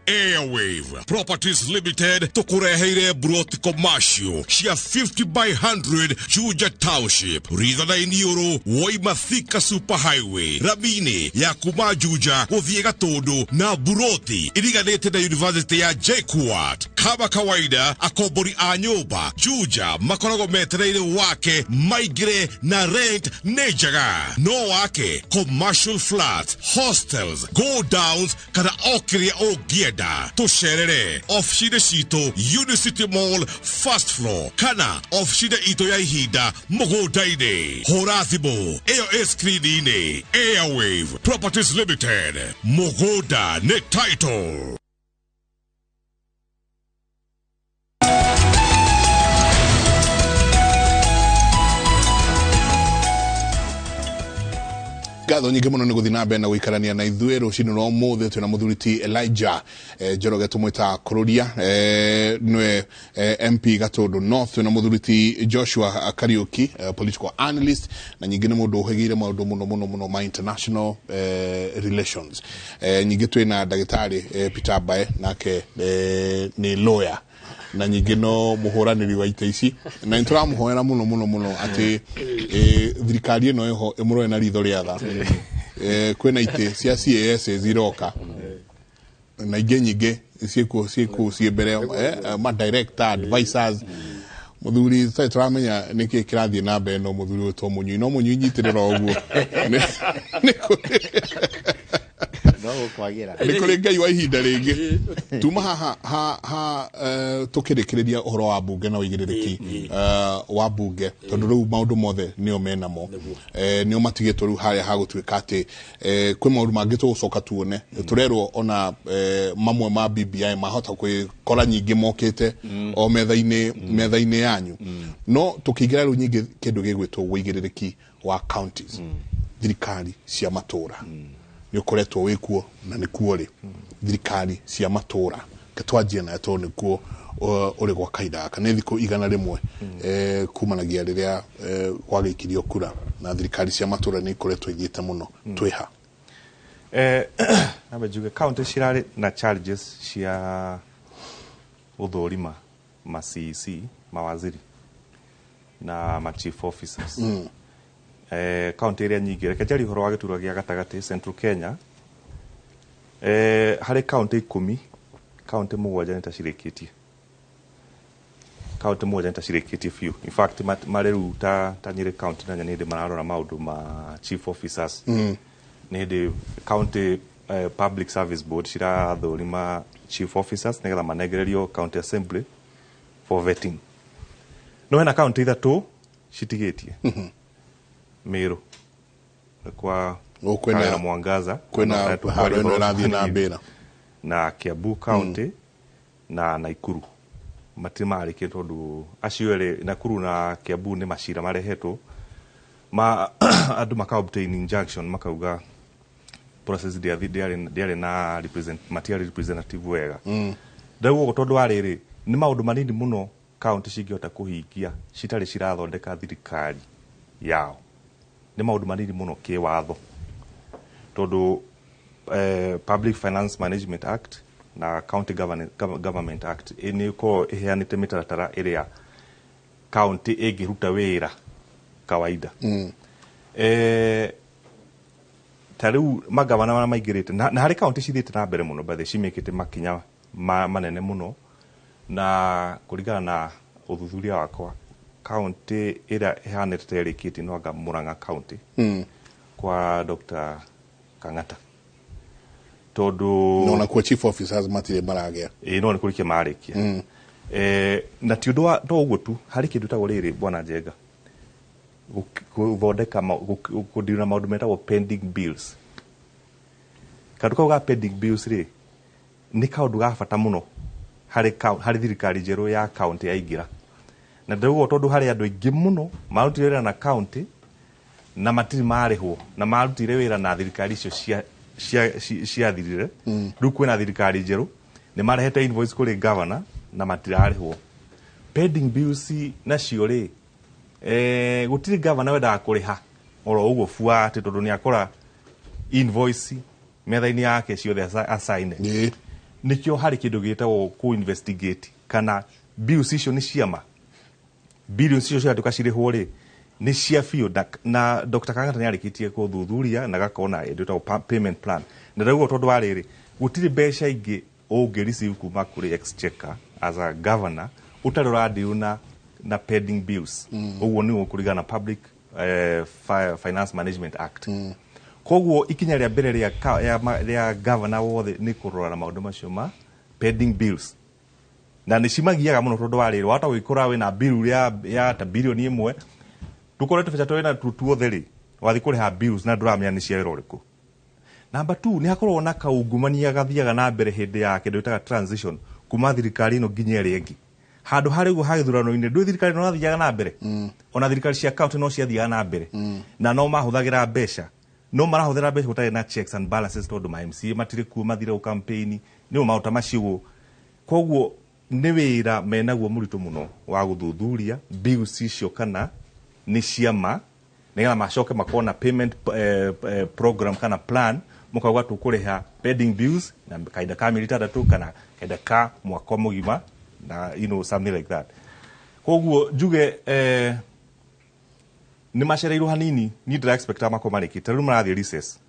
S16: Airwave Properties Limited tukureheire broti commercial cia 50 by 100 Juja Township ritha na iNooro Waima-Thika Super Highway Rabini ya kuma Juja guthie Gatundu na broti iriganite na University ya JKUAT. Kama kawaida akombori a nyumba Juja makoragwo metereire wake maigire na rent nejaga no wake commercial flats, hostels, go downs kana okiria ogieda. Tucerere officine cito Unicity Mall first floor kana officine ito ya ihinda mugundaine. Hora thimu iyo screen-inĩ. Airwave Properties Limited, mugunda nĩ title.
S8: Gatho nyingĩ mũno nĩ gũthiĩ na mbere na gũikarania na ithuĩ rũcinĩ rwa ũmũthĩ twĩna mũthuriti Elijah Njoroge tũmwĩta Kũrũria nĩwe MP Gatundu North, twĩna mũthuriti Joshua Kariuki political analyst na nyingĩ nĩ mũndũ ũhĩgĩire maũndũ mũno ma international relations. Nyingĩ twĩna ndagĩtarĩ Peter Bae nake nĩ lawyer na nyingĩ no muhũranĩri wa ite ici na nĩtũramũhoera mũno atĩ thirikari ĩno ĩho ĩmũroe na ritho rĩa tha. Kwĩna ite cia CAS ziroka na ingĩ nyingĩ ciĩkuo ciĩ mbere ma director advisors. Muthuri tũramenya nĩkĩ kĩrathiĩ na mbere no muthuri ũtwo mũnyui no mũnyui nyitĩrĩra ũguo nä kå rä ngai wa ihinda rä ngä tuma ha tå kä rä kä rä ria å horo wa mbunge na wä igä rä rä ki wa mbunge tondå rä u maå ndå mothe nä o menamo nä o matigä two rä u harä a hagå tuä ka atä kwä maå ndå mangä tå gå coka tuone tå rerwo ona mamwe ma BBI mahota kwä kora nyingä mokä te o metha-inä yanyu no tå kä ingä ra rä u nyingä kä ndå gä gwä two wå igä rä rä ki wa counties thirikari cia matå ra nä å koretwo wä kuo na nä kuo rä thirikari cia matå ra ke twanjie nayo tondå nä kuo å rä gwa kahinda gaka nä thikå igana rä mwe kumanagia rä rä a gwagä ikirio kura na thirikari cia matå ra nä ikoretwo ithiä te må no twä ha
S11: nambe njuge county cirarĩ na challenges cia gũthũrima ma CEC mawaziri na ma chief officers county ĩrĩa nyingĩ reke njari ũhoro wa gĩturwa gĩa gatagatĩ Central Kenya harĩ county 10 county 7 nĩtacirĩkĩtie county 7 nĩtacirĩkĩtie few in fact marĩ rĩu ta Nyĩrĩ county na nĩ hĩndĩ mararora maũndũ ma chief officers nĩ hĩndĩ county public service board cirathũrima chief officers nĩgetha manengererio county assembly for vetting no hena county ithatũ citigĩtie Meru kwa kwena Mwangaza
S8: kwena haro ĩno ĩrathiĩ na mbĩra
S11: na Kiambu county na Naikuru matimarĩkie tondũ acio erĩ Nakuru na Kiambu nĩ macira marehetwo andũ maka-obtain injunction makauga process ndiarĩ na material representative wega ndauga ũguo tondũ wa rĩrĩ nĩ maũndũ manini mũno county cingĩhota kũhingia citarĩ cirathondeka thirikari yao nĩ maũndũ manini mũno kĩwatho tondũ Public Finance Management Act na County Government Act nĩ ĩkoragwo ĩheanĩte mĩtaratara ĩrĩa county ĩngĩruta wĩra kawaida ta rĩu magavana marĩa maingĩrĩte na harĩ county cithiĩte na mbere mũno bathĩ cimĩkĩte makinya manene mũno na kũringana na ũthuthuria wakwa county ĩrĩa ĩhanĩte ta ĩrĩkĩtie no anga Murang'a county kwa Dr. Kang'ata tondũ
S8: no kwa chief officers matirĩ maragĩa
S11: no nĩ kũrĩkia marĩkia na ti ũndũ wa to ũguo tu harĩ kĩndũ tagwo rĩrĩ bwana Njenga gũthondeka kũdeal na maũndũ metagwo pending bills kaũndũ kau ga pending bills rĩ nĩ kaũndũ ga bata mũno harĩ thirikari njerũ ya county yaingĩra na ndauga tondũ harĩ andũ aingĩ mũno marutire wĩra na county na matirĩ marĩhwo na marutire wĩra na thirikari icio ciathirire rĩu kwĩna thirikari njerũ nĩ marehete invoice kũrĩ governor na matirarĩhwo pending bills nacio rĩ gũtirĩ governor wendaga kũrĩha oro ũguo bua atĩ tondũ nĩ akora invoice metha-inĩ yake ciothe assign nĩkĩo harĩ kĩndũ gĩtagwo ku-investigate kana bills icio nĩ ciama billions icio ciatuĩka cirĩhwo rĩ nĩ cia biũ na Dr. Kang'ata nĩ arĩkĩtie gũthuthuria na gakona ĩndĩtagwo payment plan na ndauga tondũ wa rĩrĩ gũtirĩ mbeca ingĩ ũngĩ receive kuma kũrĩ exchequer as a governor ũtarĩ ũradeal na pending bills ũguo nĩguo kũringana na Public Finance Management Act koguo ikinya rĩa mbere rĩa governor wothe nĩ kũrora na maũndũ macio ma pending bills na nĩ cimagiaga mũno tondũ wa rĩrĩ wata gwĩkora wĩna bill ya ta birioni 1 tũkoretwo tũbeca twĩna tuothe rĩ wathiĩ kũrĩha bills na ndũramenya nĩ cia wĩra ũrĩkũ namba 2 nĩ hakoragwo na kaungumania gathiaga na mbere hĩndĩ ya kĩndũ gĩtaga transition kuma thirikari ĩno nginya ĩrĩa ĩngĩ handũ harĩ ũguo ha gĩthurano-inĩ ndũĩ thirikari no nathiaga na mbere ona thirikari cia county no ciathiaga na mbere na no mahũthagĩra mbeca no marahũthĩra mbeca gũtarĩ na checks and balances tondũ ma MCA matirĩ kuo mathire campaign nĩ maũndũ macio koguo nĩ wĩra menaguo mũritũ mũno wa gũthuthuria bills icio kana nĩ ciama nĩgetha macoke makona payment program kana plan mũkauga tũkũrĩha pending bills na kahinda ka mĩeri 3 kana kahinda ka mwaka mũgima na something like that koguo njuge nĩ macereirwo hanini ni ndĩra expecta makoma rĩkĩte rĩu marathiĩ recess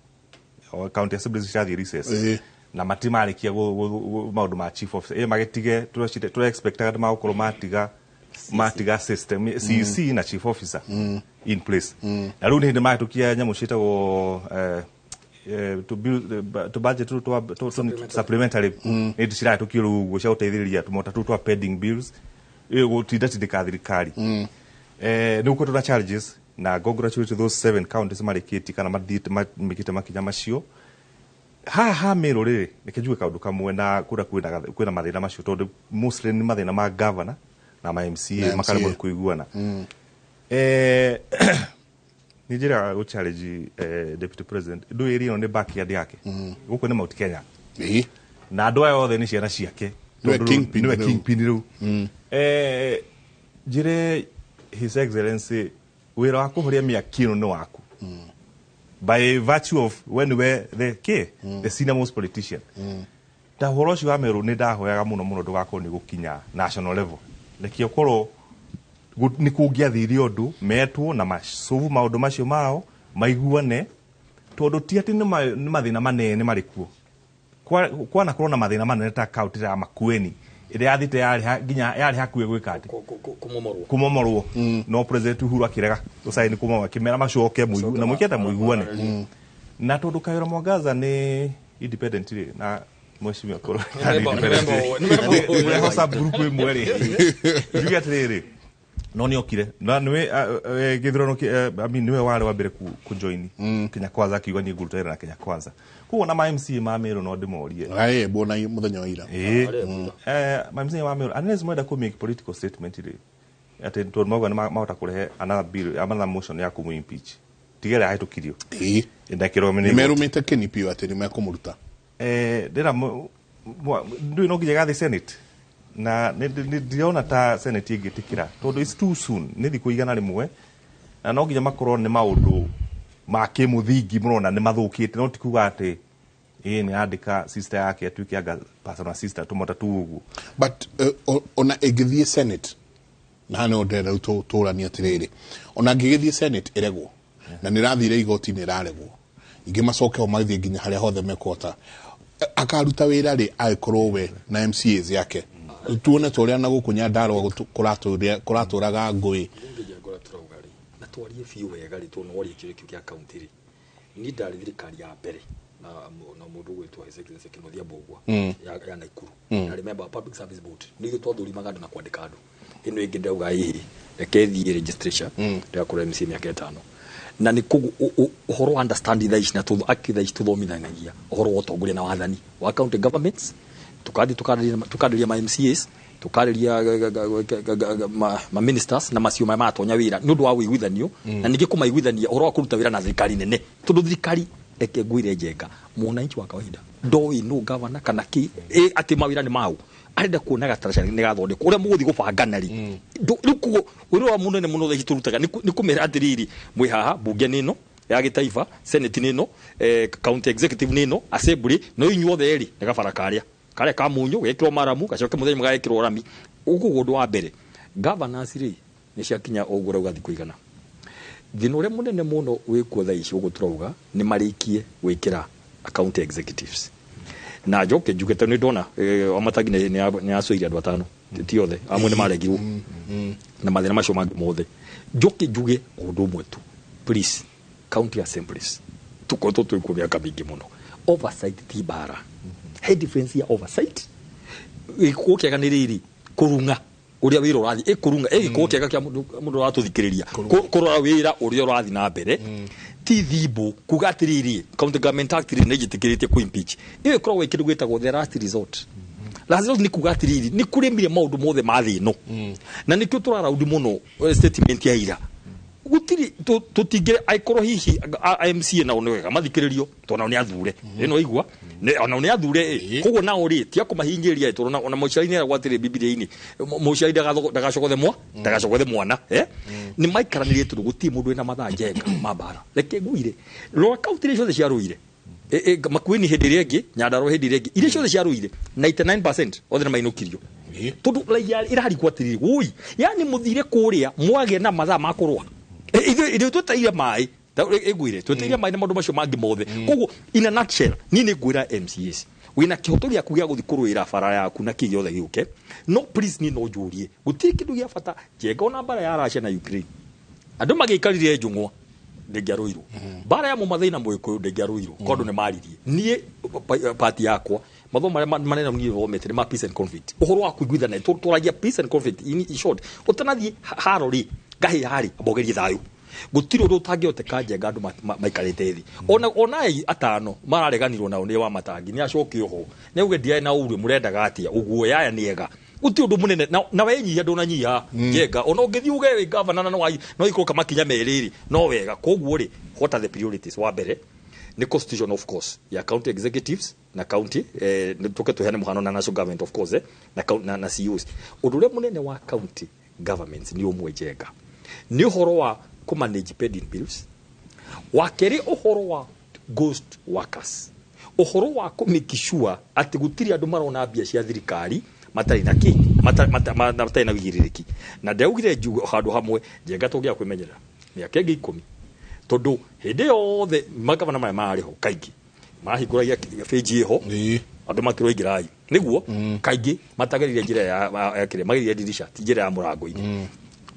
S11: county assemblies cirathiĩ recess na matimarĩkia maũndũ ma chief officer magĩtige tũra expectaga nĩ magũkorwo matiga system CEC na chief officer in place na rĩu nĩ hĩndĩ mahĩtũkia nyamũ ciĩtagwo to build to budget to supplementary need sira tukiro ugo cia uteithiriria tumota twa pending bills ego tidika thirikari ni uko tuna challenges na congratulate those 7 counties marikiti kana mikite makinya macio ha mero riri nikijue kaundu kamwe na kura kwina mathina macio tondu mostly ni mathina ma governor na ma MCA makarimo kuiguana Nigeria go challenge deputy president do area ne backyard yake guko ni Mount Kenya na andu ayo othe ni ciana ciake no kingpin ru jire his excellency wira wa kuhuria miakino no waku by virtue of when we the senior most politician da horoshi wa meru ni ndahoyaga muno ndugakwo ni gukinya national level lekio koro ni kungiathiri undu metwo na macuvu maundu macio mao maiguane tondu ti ati ni mathina manene marikuo kwana korwo na mathina manene ta kaunti ya Makueni ire athite nginya yari hakuwe gwikati kumomorwo no president Uhuru akirega usaini kumomorwo kimera macoke muigu na mwiketa muiguane na tondu Kayora Mwangaza ni independent na mheshimiwa koro ni hosa group imwe ri nduga tiriri no ni okire na niwe githurano niwe wale wa mbere ku join Kenya Kwanza kiuga ni ngurutera na Kenya Kwanza kuona ma MC ma mero no ndimorie
S8: bona muthenya wa ira
S11: ma MC ma mero unless mwenda ku make political statement ri ati tondu mauga ni mahota kurehe another bill another motion ya kumu impeach tigere haitukirio ndakiro
S8: merumite kinipio ati ni mekumuruta
S11: ndira ndu no nginya gathi Senate na ndiona ta Senate igitikira tondu it's too soon ni thiku igana rimwe na no nginya makorwo ni maundu ma kimuthingi murona ni mathukite no tikuga ati ni andika sister yake atuike aga personal sister tumota tu ugu
S8: but ona egithie Senate na no ndera utorani atiriri ona ngigithie Senate iregwo na nirathire igoti ni raregwo ingi macoke o mathie nginya haria hothe mekota akaruta wira ri aikorwo we na MCAs yake tuone toria na gukunya ndaro kuraturaga ngui
S10: na twarie fiu wega ri tuno wari kire kya county ri ni ndari thirikari ya mbere na mundu gwitwa His Excellency Kinothia Mbugua ya Naikuru na remember public service board ni gitwa thuri maganda na kwandika andu ino ingi ndauga hihi rekethie registration ya kura MC miaka 5 na ni uhoro understand thaici na akithaici tuthomithanagia uhoro wa utongoria na wathani wa county governments tukadiria ma MCAs tukadiria ma ministers na macio ma matonya wira nundu wa wiguithanio na ningi kumaiguithania uhoro wa kuruta wira na thirikari nene tondu thirikari eke ngwire njenga mwananchi wa kawaida ndoi no governor kana ki ati mawira ni mau arenda kuonaga tarasha ni gathondeko uria muguthi gubangana ri rukugo uri wa munene muno thaici turutaga ni kumera atiriri mwi haha bunge nino ya gitaifa senate nino county executive nino assembly no inyuothe eri ni gabarakaria kare ka munyu gekiro maramu gacoke muthenya magekiro rami ugu gundu wa mbere governors ri ni ciakinya ogura ugathi kuigana thino ria munene muno wikuo thaici ugu turauga ni marikie gwikira county executives na joke jugete ni ndona amatagi ni asoire andu atano ti othe amwe ni maregirwo na mathina macio mangi mothe joke juge undu mwetu please county assemblies tuko twikuo miaka mingi muno oversight ti bara he difference ya oversight ikuo kiaga ni riri kurunga uria wira urathi kurunga ikuo kiaga kia mundu ratuthikiriria kurora wira uria urathi na mbere ti thibu kugatiriri county government act ni jitikirite ku impeach iyo kro we kidu gwetagwo the last resort ni kugatiriri ni kuremire maundu mothe mathino na nikyo turaraudi muno statement ya ira gutiri tutigire aikoro hihi MCA na onwega mathikiririo tona ni athure ino igwa ona ni athure koguo na ori ti akumahingiria tona ona muciari ni gwatire bibilia-ini muciari ndagacogothe mwana ni maikaranirie tundu guti mundu ena mathaa njenga mabara reke nguire ro county ciothe cia ruire Makueni hindi rengi Nyandarua hindi rengi iria ciothe cia ruire 99% othe na mainukirio tondu irari kwatiriri ui yani muthire kuria mwage na mathaa makurwa ithu tutaire mai egwire tutaire mai na maundu macio mangi mothe koguo in a nutshell ni ngwira MCAs wina kihoto gya kugia guthi kuruira bara yaku na kigi othe giuke no please ni no jurie gutiri kindu gya bata jenga ona bara ya Russia na Ukraine andu magikarire njungwa ndengiaruirwo bara ya mumathai na muikuyu ndengiaruirwo kondu ne maririe nie party yakwa matho manena ni thomete ma peace and conflict uhoro wa kuiguithana turagia peace and conflict in short utanathie harori gahi hari abogerie thayu gutiri undu utangihoteka njenga andu maikarite thi ona atano marareganirwo nao ni wa matangi ni acokio ho ni uge ndiae na uru murendaga atia uguo yaya niega uti undu munene na wenyihia ndunanyihia njenga ona ungithi uge wi governor no iko kama kinya meriri no wega koguo ri what are the priorities wa mbere ni constitution of course ya county executives na county tuke tuhane muhano na national government of course na CEOs udure munene wa county governments ni umwe njenga ni uhoro wa ku manage pending bills wakeri uhoro wa ghost workers uhoro wa ku make sure ati gutiri andu marona bia cia thirikari matari na ki matari na wigiririki na ndaugire njugo handu hamwe njenga tungia kwimenyera miaka 10 tondu hindi yothe magavana maya mariho kaingi mahinguragia feji ho andu makiroingirai niguo kaingi matageririe njira ya kire mageririe dirisha njira ya murango-ini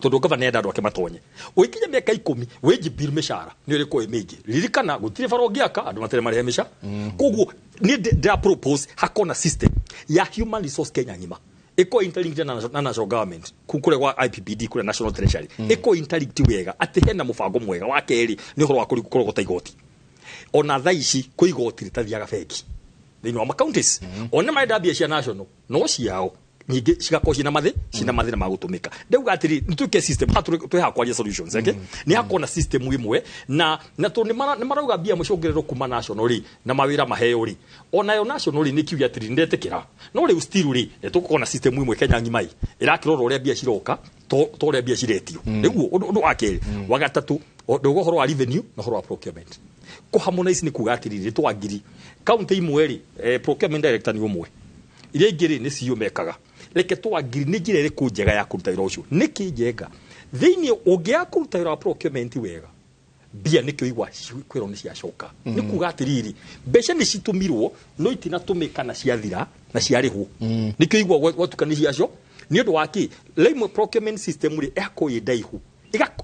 S10: tondu gavana enda andu ake matonye uikinya miaka 10 weji bill mishara ni uri ko emeji ririkana gutire farogiaka andu matare marihe misha koguo ni da propose hakona system ya human resource Kenya ngima eko interlinked na national government kukure kwa IPPD kure national treasury eko interlinked wega ati hena mubango mwega wa keri ni horo wa kurigukoro gutaigoti ona thaici kuigoti ritathiaga feki thini wa counties ona maida bia cia national no ciao nyingi cigako cina mathi na magutumika ndauga atiri nituke system twi hakwaria solutions ni hakona system imwe na to ni marauga bia mucongerero kuma national ri na mawira maheo ri ona yo national ri ni kiuya atiri ndetekira no ri still ri tukona system imwe Kenya ngimai irakirora uria bia ciroka to uria bia ciretio niguo undu akeri wa gatatu ndugo horo wa revenue na horo wa procurement ko harmonize ni kuga atiri twagiri county imwe ri procurement director ni umwe ile ingiri ni CEO mekaga leke twagiri ni njira iri kunjega ya kuruta wira ucio niki njega thiini ungia kuruta wira wa procurement wega bia nikio igwa kwiro ni ciacoka ni kuga atiriri mbeca ni citumirwo no itinatumika na ciathira na ciarihwo nikio igwa watukani ciacio ni undu waki limo procurement system ri ekoye ndaihu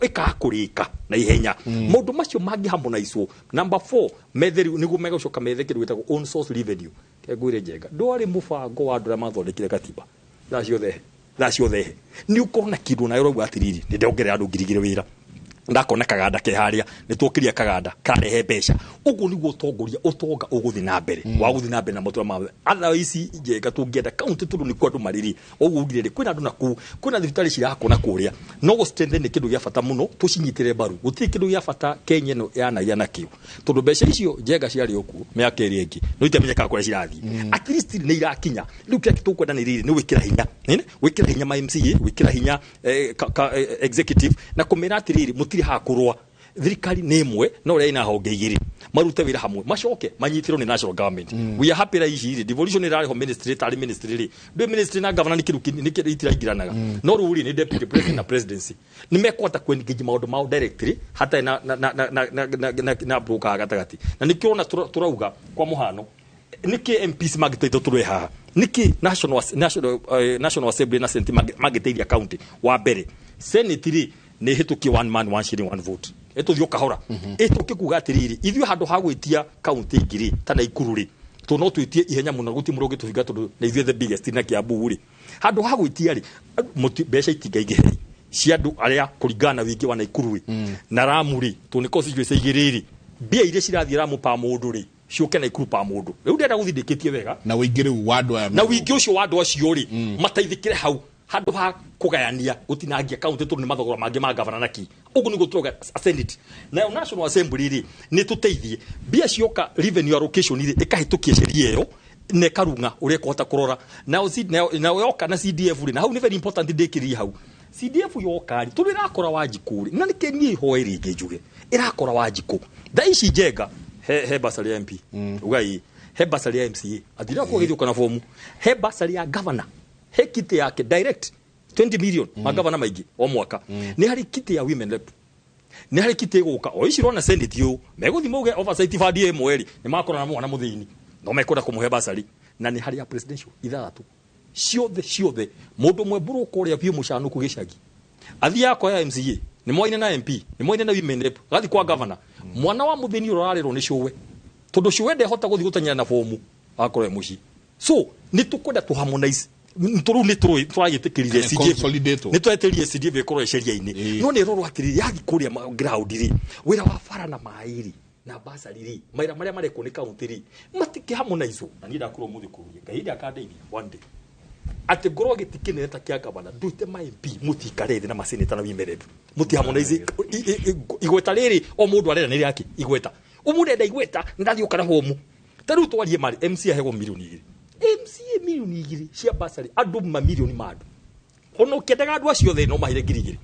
S10: ikakurika na ihenya maundu macio mangi harmonize number 4 metheri niguo megacoka methekiru witagwo own source revenue kegwire njega ndwari mubango wa andu mathondekire katiba thacio the ni ukona kindu na yoro atiriri ni ndongerera andu ngirigire wira ndakona kaganda ke haria ni twokiria kaganda karehe mbeca uguo niguo tongoria utonga uguthi na mbere wa guthi na mbere na matura ma otherwise njega tungienda county tundu ni kwa andu mariri uguo ngirire kwina andu naku kwina thibitari cirakona kuria no go strengthen ni kindu gya bata muno tucinyitire baru guti kindu gya bata Kenya no yana yana kiu tondu mbeca icio njega ciari oku miaka iri ingi no itamenyeka kwa cirathi at least ni irakinya riu kia tukwenda ni riri ni wikira hinya wikira hinya ma MCA wikira hinya executive na kumira atiriri hakurwa thirikari nemwe no ria ina honge igiri marute wira hamwe macoke manyitirwo ni national government we are happy ra ici devolution ira ho ministry tari ministry ri ministry na governor ni itiraingiranaga no ruri ni deputy president na presidency ni mekota kwengage maundu mao directly hata na broker gatagati na nikiona turauga kwa muhano niki MPs magiteito turwe haha niki national assembly na senate magiteithia county wa mbere senate ri ni hituki one man one shilling one vote etuthio kahora etuki kuga atiriri ithio handu ha gwitia county ngiri tana ikururi to no twitie ihenya muno guti muroge tuhiga tondu na ithio the biggest na Kiambu ri handu ha gwitia ri mbeca itingaige ciandu aria kuringana wingi wa na ikururi na Ramuri to ni constituency igiriri bia iria cirathie Ramu pa mundu ri cioke na ikuru pa mundu riu ndenda guthindĩkĩtie wega
S8: na wĩingĩrĩ wa andũ aya
S10: na wĩingĩ ũcio wa andũ acio ri mateithĩkĩre hau handu ha kugayania gutinangia county tu ni mathogora mangi ma governor naki ugu ni gutroga senate na national assembly ri ni tuteithie bia cioka revenue allocation ri ikahitukia sheria iyo ne karunga uri kuhota kurora na yoka na CDF ri na hau ni very important ndikiri hau CDF yoka ri tu irakora wajikuri na nikeni hoeri ngejuge irakora wajiku daici njega he basari MP ugai he basari MCA athira kugithio kana fomu he basari ya governor he kiti yake direct 20 million magavana maigi o mwaka ni hari kiti ya women rep ni hari kiti guka o iciro na senate yo meguthi muge oversight fund ye mweri ni makora na mwana muthini no mekora kumuhe basari na ni hari ya presidential ithatu ciothe mundu mwe buru kuria biu mucanuku gicagi athi yako ya MCA ni mwaine na MP ni mwaine na women rep gathi kwa governor mwana wa muthini urarerwo ni cuwe tondu cuwe ndehota guthi gutanyana na fomu akore muci so ni tukwenda tu harmonize nturu ni turayitikirire CDF ni twetirie CDF ikoro eceria-ini no ni roro atiri yagi kuria ground ri wira wa fara na mairi na basari ri maira maria mareko ni county ri matiki harmonize na ni ndakuro muthi kuria kaidi akadeini one day ati ngoro gitikine ta kia gavana ndute ma MP mutikarete na maseneta na wimerep muti harmonize igweta riri o mundu arera ni yake igweta umurenda igweta ndathi ukara homu taru twarie mari MC ahego milioni 2 MC milioni 2 cia basari andu mamilioni madu ono kendaga andu acio the no mahire ngiri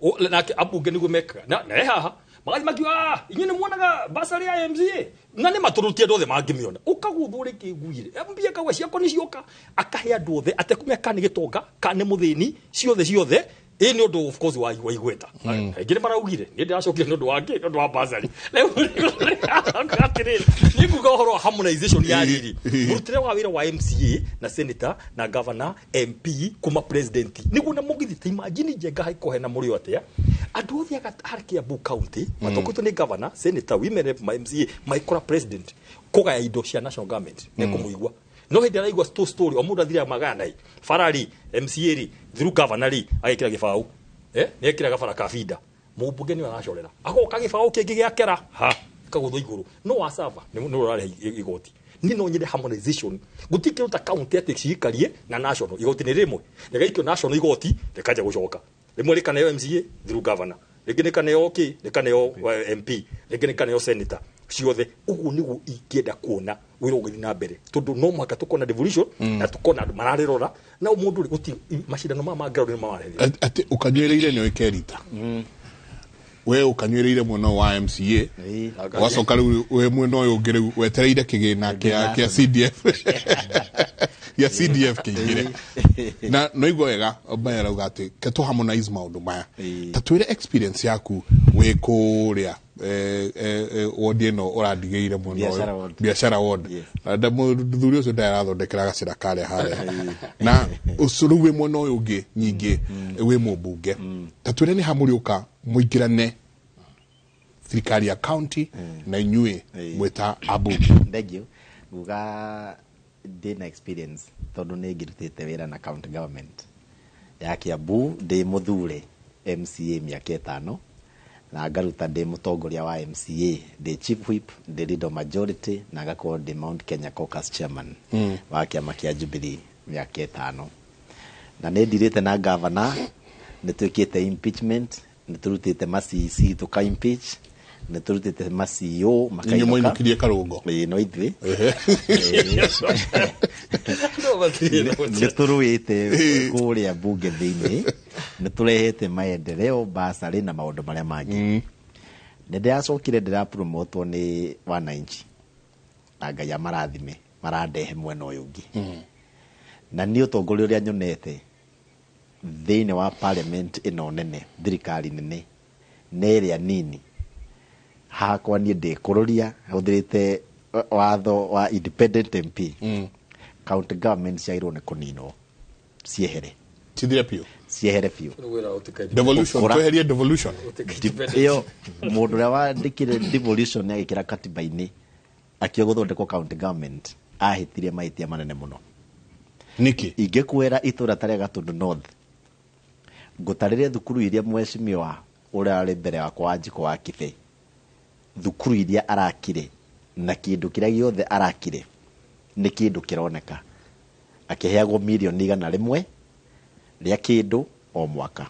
S10: o nake abunge niguo meka na haha magathi makiwa inyene muonaga basari ya MCA na ni maturutie ndothe mangimiona ukaguthuri kiguire mbia kawa ciako ni cioka akahe andu othe atekumia kani gitonga kani muthini ciothe ni undu of course wa igweta ngire maraugire ni ndacokire ni undu wake ni undu wa basari atiriri ni kuga horo harmonization ya riri murutire wa wira wa MCA na senator na governor MP kuma president ni guna mugithi ta imagine jenga haiko hena muri ote andu othe agatarkia bu county matokoto ni governor senator women rep ma MCA maikora president kugaya indo cia national government ne kumuigwa no hindi araigwa story o mundu athira magana farari MCA ri through governor ri agikira gibau ni ekira gabara kafida mubunge ni arashorera agoka gibau kingi giakera ha kagutho iguru no wasava ni urare igoti ni no nyire harmonization gutikira ta county ati cikarie na national igoti ni rimwe igaikio national igoti rekaja gucoka rimwe rikana yo MCA through governor rikine kana yo rikana yo MP rikine kana yo senator ciothe ugu nigu ikienda kuona wira ugithi na mbere tondu no mwaka tukona devolution na tukona andu mararerora na mundu ri guti mashindano ma ground ni mawarethi
S8: ati ukanywereire ni oikerita we ukanywereire muno wa MCA wacoka riu we mwena uyu ungi riu wetereire kigina kia CDF ya CDF kigire na no igwa wega obaya rauga ati keto harmonize maundu maya tatwire experience yaku we kuria wodi no oradigire muno biashara wodi nda muthuri ucio ndarathondekera gacira kare hare na ucuruwe muno uyu ungi nyingi we mubunge tatwire ni hamuriuka muigirane thirikari ya county na inyue mweta abunge
S9: ndegio guga dina experience tondu ni ngirutite wira na county government ya Kiambu ndi muthure MCA miaka 5 na ngaruta ndi mutongoria wa MCA ndi chief whip ndi leader majority na ngakorwo ndi Mount Kenya caucus chairman wa kiama kia Jubilee miaka 5 na ni ndirite na governor ni twikite impeachment ni turutite macc tuka impeach ni turutite macio
S8: makaino ni mwe kirie karungo
S9: no ithwe ni turuite kuria bunge thiini ni turehete maendeleo basari na maundu maria mangi ni ndiracokire ndira promotwo ni wananchi na Ngai amarathime marandehe mwena uyu ungi na ni utongoria uria nyonete thiini wa parliament ino nene thirikari nene neria nini hakwa ni ndikururia huthirite watho wa independent MP county government ciairwo ni kunino ciehere
S8: chithire pio
S9: ciehere pio
S8: devolution tweherie devolution
S9: iyo mundu ria wandikire devolution agikira katiba-ini akio guthondekwo county government ahitirie maitia manene muno
S8: niki
S9: ingikwira itura taria Gatundu North ngutarire thukuru iria mweshimiwa uria ari mbere wa kwa Njiko wa Kibe thukuru iria arakire na kindu kiria giothe arakire ni kindu kironeka akiheagwo milioni 100 ria kindu o mwaka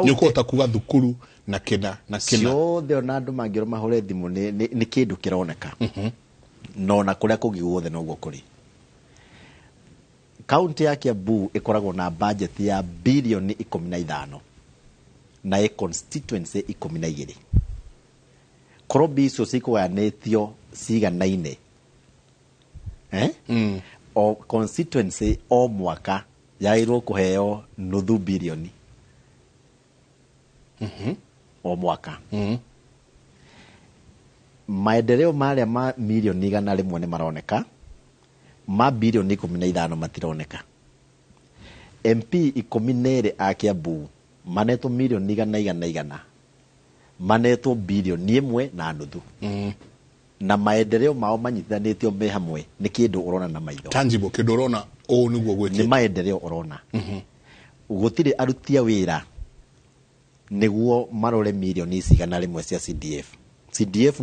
S8: nyukota kuwa thukuru na kina
S9: ciothe ona andu mangiro mahore thimu ni kindu kironeka no na kuria kugi guothe noguo kuri county ya Kiambu ikoragwo na budget ya bilioni 15 na constituency 12 krobi icio cikuganitio ciganaine o constituency o mwaka yairwo kuheo nuthu bilioni o mwaka maendeleo maria ma milioni 100 ni maroneka ma bilioni 15 matironeka MP 12 a Kiambu manetwo milioni igana manetwo bilioni 1.5 na maendeleo mao manyitithanĩtio me hamwe nĩ kĩndũ ũrona na maitho
S8: tangible kĩndũ ũrona ũũ nĩguo gwĩkĩte
S9: nĩ maendeleo ũrona gũtirĩ aruti a wĩra nĩguo marore milioni cigana rĩmwe cia CDF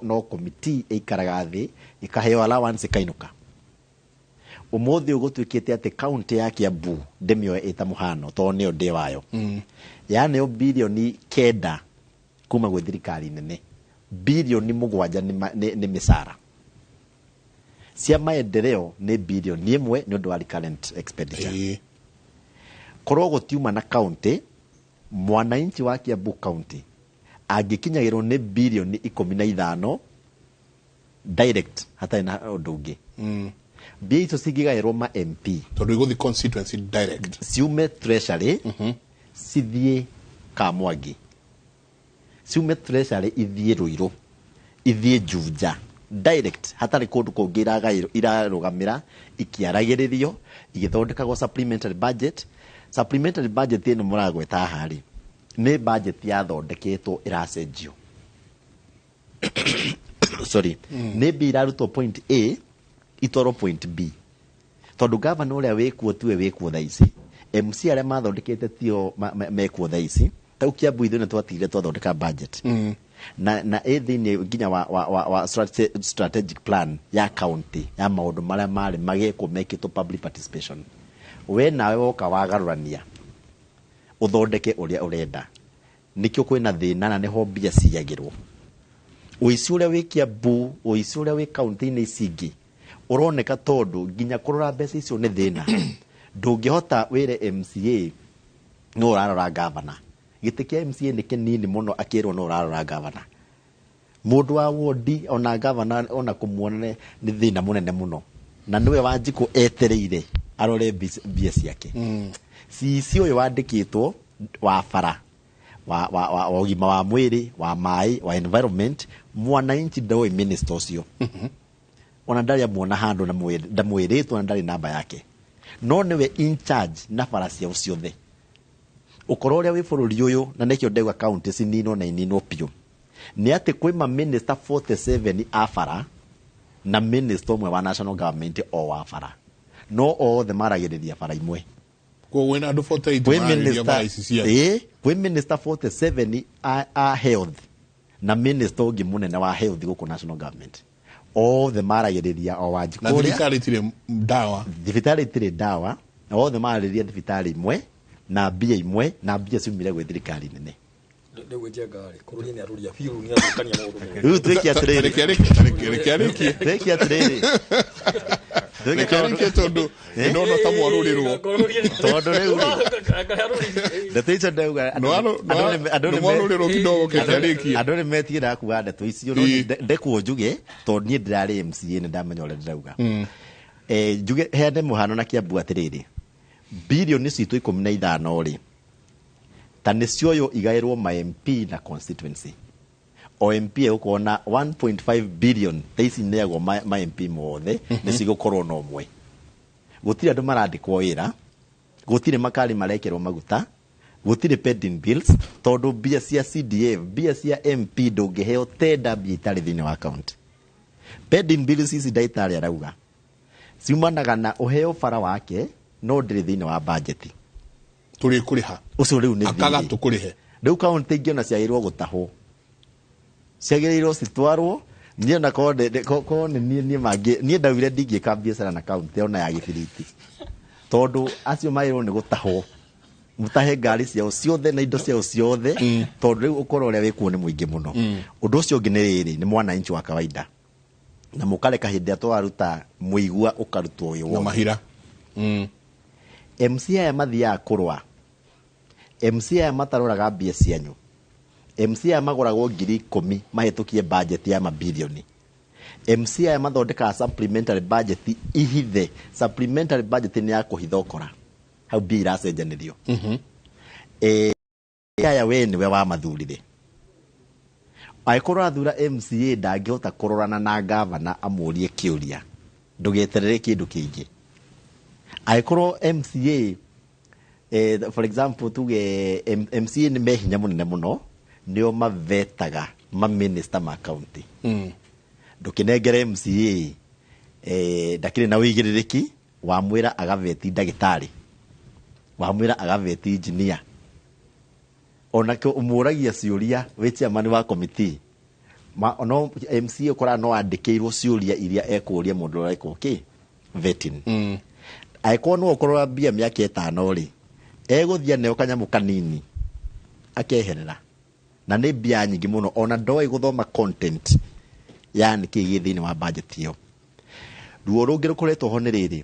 S9: no committee ĩikaraga thĩ ĩkaheo allowance ĩkainũka ũmũthĩ ũgũtuĩkĩte atĩ kaunti ya Kiambu ndĩmĩoe ĩta mũhano tondũ nĩyo ndĩ wayo yaneo bilioni 9 kuma gwĩ thirikari nene bilioni 7 nĩ mĩcara cia maendeleo nĩ bilioni 1 nĩ ũndũ wa recurrent expenditure korwo gũtiuma na kaunti mwananchi wa Kiambu kaunti angĩkinyagĩrwo nĩ bilioni 15 direct hatarĩ na ũndũ ũngĩ mbia icio cingĩgaĩrwo ma MP
S8: tondũ igũthi constituency direct
S9: ciume treasury cithiĩ Kamwangi ciume treasury ithiĩ Ruiru ithiĩ Juja direct hatarĩ kũndũ kũngĩ irarũgamĩra ikiaragĩrĩrio igĩthondekagwo supplementary budget ĩno mũragweta harĩ nĩ budget yathondeketwo ĩracenjio sorry nĩ mbia irarutwo point A itwarwo point B tondũ gavana ũrĩa wĩkuo tiwe wĩkuo thaa ici MC arĩa mathondekete tio mekuo thaa ici tau Kiambu ithuĩ nĩ twatigire twathondeka budget na thĩinĩ nginya wa strategic plan ya county ya maũndũ marĩa marĩ magekwo mekĩtwo public participation we nawe woka wagarũrania uthondeke ũrĩa ũrenda nikio kwĩna thĩna na nĩho mbia ciyagĩrwo ũici ũrĩa wĩ Kiambu ũici ũrĩa wĩ kaunti-inĩ ici ingĩ ũroneka tondũ nginya kũrora mbeca icio nĩ thĩna ndũngĩhota wĩre MCA no ũrarora gavana gĩtĩ kĩa MCA nĩ kĩnini mũno akĩrwo no ũrarora gavana mũndũ wa wodi ona gavana ona kũmuona nĩ thĩna mũnene mũno na nĩwe Wanjikũ etereire arore mbia ciake cici ũyũ wandĩkĩtwo wa bara wa ũgima wa mwĩrĩ wa maĩ wa environment mwananchi ndoĩ minister ũcio ona ndarĩ amuona handũ na ndamwĩrĩtwo na ndarĩ namba yake no nĩwe in charge na bara ciao ciothe ũkorwo ũrĩa wĩ bũrũri ũyũ na nĩkĩo ndauga county cininwo na ininwo piũ nĩ atĩ kwĩma minister 47 a bara na minister ũmwe wa national government o wa bara no othe maragĩrĩria bara imwe
S8: kwĩ na andũ 48 maragĩrĩria bara ici cia
S9: kwĩ minister 47 a health na minister ũngĩ mũnene wa health gũkũ national government othe maragĩrĩria o Wanjikũ
S8: na thirikari itirĩ ndawa othe maragĩrĩria thibitarĩ imwe na mbia imwe na mbia ciumire gwĩ thirikari nene rĩu twĩke atĩrĩrĩ tondũ ndona ta mwarũrĩrwo
S9: tondũ rĩu ndeto icio ndauga
S8: mwarũrĩrwo kidogo kĩarĩkia
S9: andũ nĩ metigĩra kuga ndeto icio ndekwo njuge tondũ niĩ ndĩrarĩ MCA nĩ ndamenya ũrĩa ndĩrauga njuge heane mũhano na Kiambu atĩrĩrĩ bilioni citũ 15 rĩ ta nĩcioyo igaĩrwo ma MP na constituency o MP egũkorwo na 1.5 billion ta ici neagwo ma MP mothe nĩcigũkorwo na ũmwe gũtirĩ andũ marandĩkwo wĩra gũtirĩ makari marekerwo maguta gũtirĩ pending bills tondũ mbia cia CDF mbia cia MP ndũngĩheo tenda mbia itarĩ thĩinĩ wa account pending bills ici ndagĩtarĩ arauga ciumanaga na ũheo bara wake no ndĩrĩ thĩinĩ wa budget
S8: tũrĩ kũrĩha
S9: ũcio rĩu nĩ
S8: akaga tũkũrĩhe
S9: rĩu kaunti ingĩ ona ciagĩrĩirwo gũtahwo ciagĩrĩirwo citwarwo niĩ na ko niĩ ndaugire ndingĩka biacara na kaunti ona ya gĩbiriti tondũ acio magĩrĩirwo nĩ gũtahwo mũtahe ngari ciao ciothe na indo ciao ciothe tondũ rĩu ũkorwo ũrĩa wĩkuo nĩ mũingĩ mũno ũndũ ũcio ũngĩ nĩ rĩrĩ nĩ mwananchi wa kawaida na mũkareka hĩndĩ ĩrĩa twaruta mũigua ũkarutwo ũyũ
S8: na mahira
S9: MC aya mathiaga kũrũa MC aya mataroraga mbia cianyu MC aya magũragwo 10,000 mahĩtũkie budget ya mabilioni MC aya mathondekaga supplementary budget ihithe supplementary budget nĩ ya kũhitha ũkora hau mbia iracenjanĩrio aya we nĩwe wa mathurire angĩkorwo athura MCA ndangĩhota kũrorana na gavana amũrie kĩũria ndũgeterere kĩndũ kĩingĩ angĩkorwo MCA For example tuge MCA nĩ mehinya mũnene mũno nĩo mavetaga maminista ma county ndũkĩnengere MCA ndakĩrĩ na ũigĩrĩrĩki wamwĩra agaveti ndagĩtarĩ wamwĩra agaveti engineer onake ũmũragia ciũria wĩ chairman wa committee no MCA ũkora no andĩkĩirwo ciũria iria ekũria mũndũ ũrĩa ekũkĩ vetting aĩkorwo no ũkorwo mbia mĩaka 5 rĩ egũthia neo kanyamũ kanini akeherera na nĩ mbia nyingĩ mũno ona ndoĩ gũthoma content yani kĩĩ thĩinĩ wa budget ĩyo ruo rũngĩ rũkoretwo ho nĩ rĩrĩ